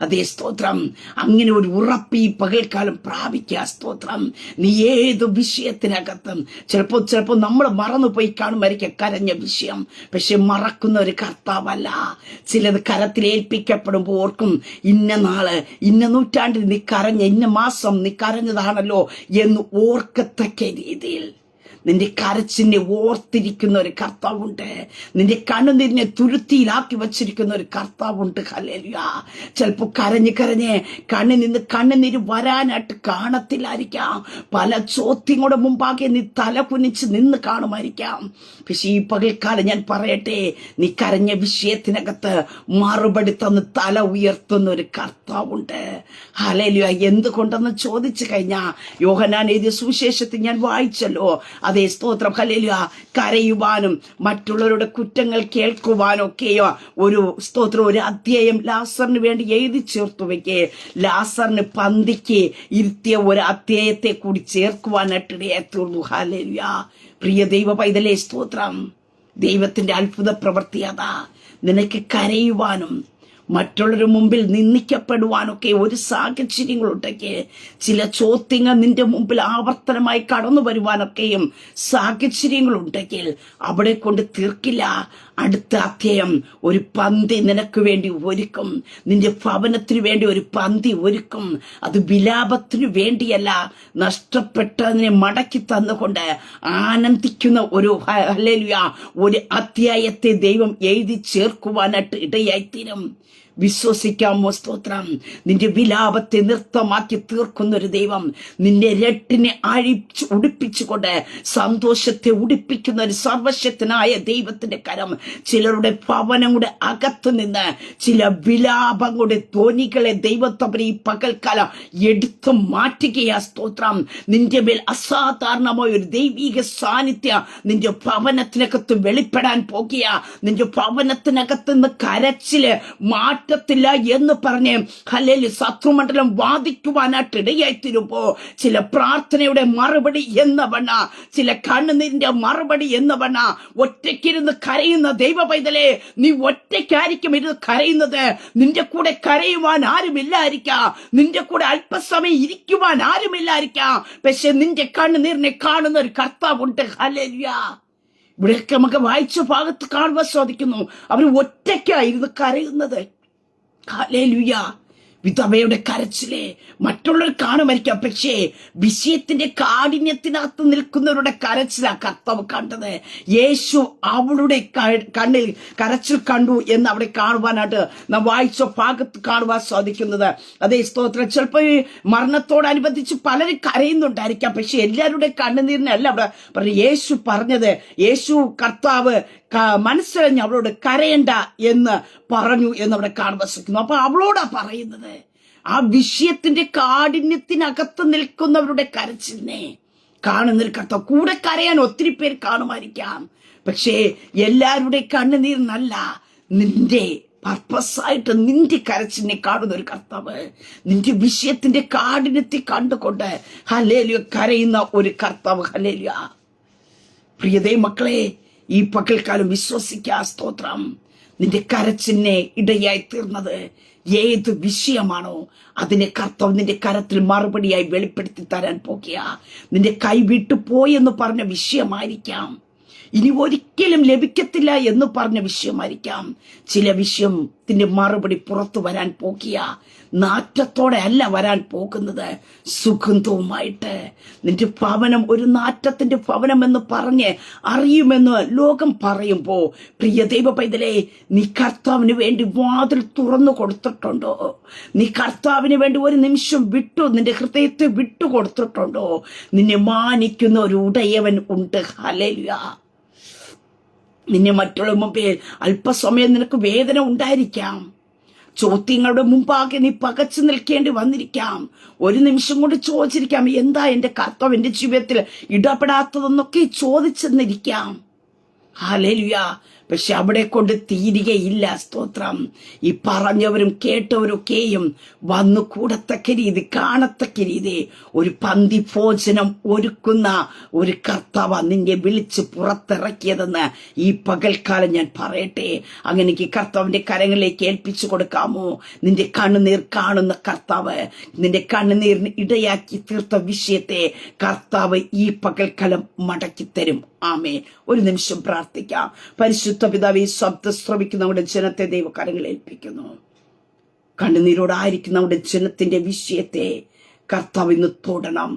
അതേ സ്തോത്രം. അങ്ങനെ ഒരു ഉറപ്പ് ഈ പകൽക്കാലം പ്രാപിക്കുക. സ്തോത്രം. നീ ഏത് വിഷയത്തിനകത്തും ചിലപ്പോ നമ്മൾ മറന്നുപോയി കാണുമായിരിക്കും കരഞ്ഞ വിഷയം. പക്ഷെ മറക്കുന്ന ഒരു കർത്താവല്ല. ചിലത് കരത്തിൽ ഏൽപ്പിക്കപ്പെടുമ്പോൾ ഓർക്കും, ഇന്ന നാള് ഇന്ന നൂറ്റാണ്ടിൽ നീ കരഞ്ഞ, ഇന്ന മാസം നീ കരഞ്ഞതാണല്ലോ എന്ന് ഓർക്കത്തക്ക രീതിയിൽ നിന്റെ കരച്ചിനെ ഓർത്തിരിക്കുന്ന ഒരു കർത്താവുണ്ട്. നിന്റെ കണ്ണുനീരിനെ തുരുത്തിയിലാക്കി വച്ചിരിക്കുന്ന ഒരു കർത്താവുണ്ട്. ഹല്ലേലൂയ. ചിലപ്പോൾ കരഞ്ഞ് കണ്ണിൽ നിന്ന് കണ്ണുനീര് വരാനായിട്ട് കാണത്തില്ലായിരിക്കാം. പല ചോദ്യങ്ങളുടെ മുമ്പാകെ നീ തല കുനിച്ച് നിന്ന് കാണുമായിരിക്കാം. പക്ഷെ ഈ പകൽക്കാലം ഞാൻ പറയട്ടെ, നീ കരഞ്ഞ വിഷയത്തിനകത്ത് മറുപടി തന്ന് തല ഉയർത്തുന്ന ഒരു കർത്താവുണ്ട്. ഹല്ലേലൂയ. എന്തുകൊണ്ടെന്ന് ചോദിച്ചു കഴിഞ്ഞാൽ യോഹന്നാൻ എഴുതിയ സുവിശേഷത്തിൽ ഞാൻ വായിച്ചല്ലോ. അതേ സ്തോത്രം. ഹല്ലേലൂയ. കരയുവാനും മറ്റുള്ളവരുടെ കുറ്റങ്ങൾ കേൾക്കുവാനും ഒക്കെയോ ഒരു സ്തോത്രം, ഒരു അധ്യായം ലാസറിന് വേണ്ടി എഴുതി ചേർത്തു വെക്കേ. ലാസറിന് പന്തിക്ക് ഇരുത്തിയ ഒരു അധ്യായത്തെ കൂടി ചേർക്കുവാനായിട്ട് ഇടയായിത്തീർന്നു. ഹല്ലേലൂയ. പ്രിയ ദൈവ പൈതലേ, സ്തോത്രം. ദൈവത്തിന്റെ അത്ഭുത പ്രവൃത്തി അതാ. നിനക്ക് കരയുവാനും മറ്റുള്ളവരുടെ മുമ്പിൽ നിന്ദിക്കപ്പെടുവാനൊക്കെ ഒരു സാഹചര്യങ്ങളുണ്ടെങ്കിൽ, ചില ചോദ്യങ്ങൾ നിന്റെ മുമ്പിൽ ആവർത്തനമായി കടന്നു വരുവാനൊക്കെയും സാഹചര്യങ്ങളുണ്ടെങ്കിൽ അവിടെ കൊണ്ട് തീർക്കില്ല. അടുത്ത അധ്യായം ഒരു പന്തി നിനക്ക് വേണ്ടി ഒരുക്കും. നിന്റെ ഭവനത്തിന് വേണ്ടി ഒരു പന്തി ഒരുക്കും. അത് വിലാപത്തിനു വേണ്ടിയല്ല, നഷ്ടപ്പെട്ടതിനെ മടക്കി തന്നുകൊണ്ട് ആനന്ദിക്കുന്ന ഒരു ഹല്ലേലൂയ ഒരു അധ്യായത്തെ ദൈവം എഴുതി ചേർക്കുവാനായിട്ട് ഇടയായിത്തീരും. വിശ്വസിക്കാമോ? സ്തോത്രം. നിന്റെ വിലാപത്തെ നൃത്തമാക്കി തീർക്കുന്ന ഒരു ദൈവം, നിന്റെ രട്ടിനെ അഴിച്ച് ഉടുപ്പിച്ചുകൊണ്ട് സന്തോഷത്തെ ഉടുപ്പിക്കുന്ന ഒരു സർവശക്തനായ ദൈവത്തിന്റെ കരം ചിലരുടെ ഭവനങ്ങളുടെ അകത്തു നിന്ന് ചില വിലാപങ്ങളുടെ ധ്വനികളെ ദൈവത്തവരെ ഈ പകൽക്കാലം എടുത്തു മാറ്റുകയാ. സ്തോത്രം. നിന്റെ മേൽ അസാധാരണമായ ഒരു ദൈവിക സാന്നിധ്യം നിന്റെ ഭവനത്തിനകത്ത് വെളിപ്പെടാൻ പോകുക. നിന്റെ ഭവനത്തിനകത്ത് നിന്ന് കരച്ചില് മാറ്റത്തില്ല എന്ന് പറഞ്ഞ് ഹല്ലേലൂയ ശത്രുമണ്ഡലം വാദിക്കുവാനായിട്ട് ഇടയായിത്തീരുമ്പോ, ചില പ്രാർത്ഥനയുടെ മറുപടി എന്നവണ്ണ, ചില കണ്ണുനീരിന്റെ മറുപടി എന്നവണ്ണ ഒറ്റയ്ക്കിരുന്ന് കരയുന്ന ദൈവ പൈതലേ, നീ ഒറ്റയ്ക്കായിരിക്കും ഇരുന്ന് കരയുന്നത്. നിന്റെ കൂടെ കരയുവാൻ ആരുമില്ലായിരിക്കാം, നിന്റെ കൂടെ അല്പസമയം ഇരിക്കുവാൻ ആരുമില്ലായിരിക്കാം. പക്ഷെ നിന്റെ കണ്ണുനീരിനെ കാണുന്ന ഒരു കർത്താവുണ്ട്. ഹല്ലേലൂയ. ഇവിടെയൊക്കെ നമുക്ക് വായിച്ച ഭാഗത്ത് കാണുവാൻ സാധിക്കുന്നു. അവർ ഒറ്റയ്ക്കായിരുന്നു കരയുന്നത്. ഹല്ലേലൂയ. വിധവയുടെ കരച്ചിലെ മറ്റുള്ളവർ കാണുമായിരിക്കാം, പക്ഷേ വിഷയത്തിന്റെ കാഠിന്യത്തിനകത്ത് നിൽക്കുന്നവരുടെ കരച്ചിലാ കർത്താവ് കണ്ടത്. യേശു അവളുടെ കണ്ണിൽ കരച്ചിൽ കണ്ടു എന്ന് അവിടെ കാണുവാനായിട്ട് നാം വായിച്ച ഭാഗത്ത് കാണുവാൻ സാധിക്കുന്നത്. അതേ സ്തോത്രം. ചിലപ്പോൾ മരണത്തോടനുബന്ധിച്ച് പലരും കരയുന്നുണ്ടായിരിക്കാം, പക്ഷെ എല്ലാവരുടെ കണ്ണുനീരിനല്ല അവിടെ പറഞ്ഞു. യേശു പറഞ്ഞത്, യേശു കർത്താവ് മനസ്സിലഞ്ഞ് അവളോട് കരയണ്ട എന്ന് പറഞ്ഞു എന്നവിടെ കാണുവാൻ സാധിക്കുന്നു. അപ്പൊ അവളോടാ പറയുന്നത്. ആ വിഷയത്തിന്റെ കാഠിന്യത്തിനകത്ത് നിൽക്കുന്നവരുടെ കരച്ചിലിനെ കാണുന്ന കർത്താവ്. കൂടെ കരയാൻ ഒത്തിരി പേര് കാണുമായിരിക്കാം, പക്ഷേ എല്ലാവരുടെ കണ്ണുനീർ നല്ല നിന്റെ പർപ്പസായിട്ട് നിന്റെ കരച്ചിലിനെ കാണുന്ന ഒരു കർത്താവ്, നിന്റെ വിഷയത്തിന്റെ കാഠിന്യത്തെ കണ്ടുകൊണ്ട് ഹല്ലേലൂയ കരയുന്ന ഒരു കർത്താവ്. ഹല്ലേലൂയ. പ്രിയതേ മക്കളെ, ഈ പകൽക്കാലം വിശ്വസിക്കാ. സ്തോത്രം. നിന്റെ കരച്ചിലിനെ ഇടയായി തീർന്നത് ഏത് വിഷയമാണോ അതിനെ കർത്താവ് നിന്റെ കരത്തിൽ മറുപടിയായി വെളിപ്പെടുത്തി തരാൻ പോകുക. നിന്റെ കൈ വിട്ടു പോയെന്ന് പറഞ്ഞ വിഷയമായിരിക്കാം, ഇനി ഒരിക്കലും ലഭിക്കത്തില്ല എന്ന് പറഞ്ഞ വിഷയമായിരിക്കാം. ചില വിഷയത്തിന്റെ മറുപടി പുറത്തു വരാൻ പോകുക. നാറ്റത്തോടെ അല്ല വരാൻ പോകുന്നത്, സുഗന്ധവുമായിട്ട്. നിന്റെ ഭവനം ഒരു നാറ്റത്തിന്റെ ഭവനം എന്ന് പറഞ്ഞ് അറിയുമെന്ന് ലോകം പറയുമ്പോ, പ്രിയ ദൈവ പൈതലേ, നീ കർത്താവിന് വേണ്ടി വാതിൽ തുറന്നു കൊടുത്തിട്ടുണ്ടോ? നീ കർത്താവിന് വേണ്ടി ഒരു നിമിഷം നിന്റെ ഹൃദയത്തെ വിട്ടുകൊടുത്തിട്ടുണ്ടോ? നിന്നെ മാനിക്കുന്ന ഒരു ഉടയവൻ ഉണ്ട്. ഹല്ലേലൂയ. നിന്നെ മറ്റുള്ള മുമ്പിൽ അല്പസമയം നിനക്ക് വേദന ഉണ്ടായിരിക്കാം, ചോദ്യങ്ങളുടെ മുമ്പാകെ നീ പകച്ചു നിൽക്കേണ്ടി വന്നിരിക്കാം. ഒരു നിമിഷം കൊണ്ട് ചോദിച്ചിരിക്കാം, എന്താ എന്റെ കർത്താവ് എന്റെ ജീവിതത്തിൽ ഇടപെടാത്തതെന്നൊക്കെ ചോദിച്ചെന്നിരിക്കാം. ഹല്ലേലൂയ. പക്ഷെ അവിടെ കൊണ്ട് തീരുകയില്ല. സ്തോത്രം. ഈ പറഞ്ഞവരും കേട്ടവരൊക്കെയും വന്നു കൂടത്തക്ക രീതി, കാണത്തക്ക രീതി ഒരു പന്തി ഭോജനം ഒരുക്കുന്ന ഒരു കർത്താവ് നിന്നെ വിളിച്ച് പുറത്തിറക്കിയതെന്ന് ഈ പകൽക്കാലം ഞാൻ പറയട്ടെ. അങ്ങനെ കർത്താവിന്റെ കരങ്ങളിലേക്ക് ഏൽപ്പിച്ചു കൊടുക്കാമോ? നിന്റെ കണ്ണുനീർ കാണുന്ന കർത്താവ്, നിന്റെ കണ്ണുനീരിന് ഇടയാക്കി തീർത്ത വിഷയത്തെ കർത്താവ് ഈ പകൽക്കാലം മടക്കി തരും. ആമേൻ. ഒരു നിമിഷം പ്രാർത്ഥിക്കാം. പരിശുദ്ധ പിതാവേ, ശബ്ദം ശ്രവിക്കുന്ന നമ്മുടെ ജനത്തെ ദൈവകരങ്ങളിൽ ഏൽപ്പിക്കുന്നു. കണ്ണുനീരോടായിരിക്കുന്ന നമ്മുടെ ജനത്തിന്റെ വിഷയത്തെ കർത്താവ് ഇന്ന് തൊടണം.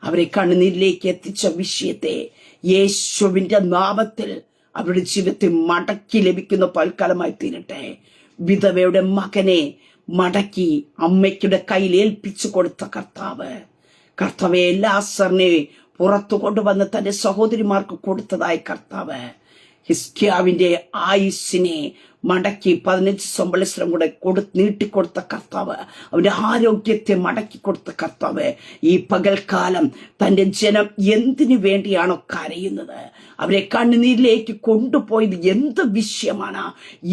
അവരെ കണ്ണുനീരിലേക്ക് എത്തിച്ച വിഷയത്തെ യേശുവിന്റെ നാമത്തിൽ അവരുടെ ജീവിതത്തിൽ മടക്കി ലഭിക്കുന്ന പൽക്കാലമായി തീരട്ടെ. വിധവയുടെ മകനെ മടക്കി അമ്മയ്ക്കുടെ കയ്യിൽ ഏൽപ്പിച്ചു കൊടുത്ത കർത്താവെ ലാസറിനെ പുറത്തു കൊണ്ടുവന്ന് തന്റെ സഹോദരിമാർക്ക് കൊടുത്തതായ കർത്താവ് ഹിസ്കിയാവിന്റെ ആയുസ്സിനെ മടക്കി 15 സംവത്സരം കൂടെ നീട്ടിക്കൊടുത്ത കർത്താവ്, അവന്റെ ആരോഗ്യത്തെ മടക്കി കൊടുത്ത കർത്താവ്, ഈ പകൽക്കാലം തന്റെ ജനം എന്തിനു വേണ്ടിയാണോ കരയുന്നത്, അവരെ കണ്ണുനീരിലേക്ക് കൊണ്ടുപോയത് എന്ത് വിഷയമാണ്,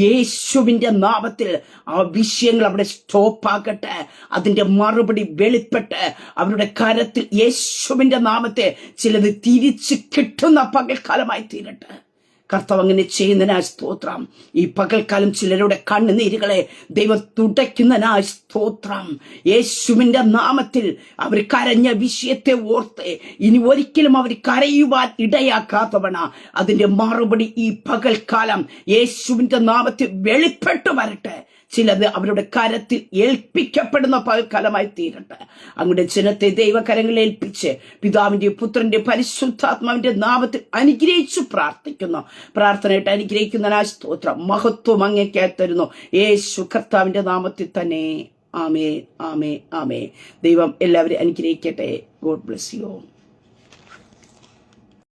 യേശുവിന്റെ നാമത്തിൽ ആ വിഷയങ്ങൾ അവിടെ സ്റ്റോപ്പാകട്ടെ. അതിന്റെ മറുപടി വെളിപ്പെട്ട് അവരുടെ കരത്തിൽ യേശുവിന്റെ നാമത്തെ ചിലത് തിരിച്ചു കിട്ടുന്ന പകൽക്കാലമായി തീരട്ടെ. കർത്താവ് അങ്ങനെ ചെയ്യുന്നതിനായി സ്തോത്രം. ഈ പകൽക്കാലം ചിലരുടെ കണ്ണുനീരുകളെ ദൈവം തുടയ്ക്കുന്നതിനായി സ്തോത്രം. യേശുവിന്റെ നാമത്തിൽ അവർ കരഞ്ഞ വിഷയത്തെ ഓർത്ത് ഇനി ഒരിക്കലും അവർ കരയുവാൻ ഇടയാക്കാത്തവണ അതിന്റെ മറുപടി ഈ പകൽക്കാലം യേശുവിന്റെ നാമത്തിൽ വെളിപ്പെട്ടു വരട്ടെ. ചിലത് അവരുടെ കരത്തിൽ ഏൽപ്പിക്കപ്പെടുന്ന പകൽക്കാലമായി തീരട്ടെ. അങ്ങയുടെ ജനത്തെ ദൈവകരങ്ങളിൽ ഏൽപ്പിച്ച് പിതാവിന്റെ പുത്രന്റെ പരിശുദ്ധാത്മാവിന്റെ നാമത്തിൽ അനുഗ്രഹിച്ചു പ്രാർത്ഥിക്കുന്നു. പ്രാർത്ഥനയായിട്ട് അനുഗ്രഹിക്കുന്നതിനായി സ്തോത്രം. മഹത്വം അങ്ങേക്കായി തരുന്നു യേശു കർത്താവിന്റെ നാമത്തിൽ തന്നെ. ആമേ ആമേ ആമേ. ദൈവം എല്ലാവരെയും അനുഗ്രഹിക്കട്ടെ. God bless you.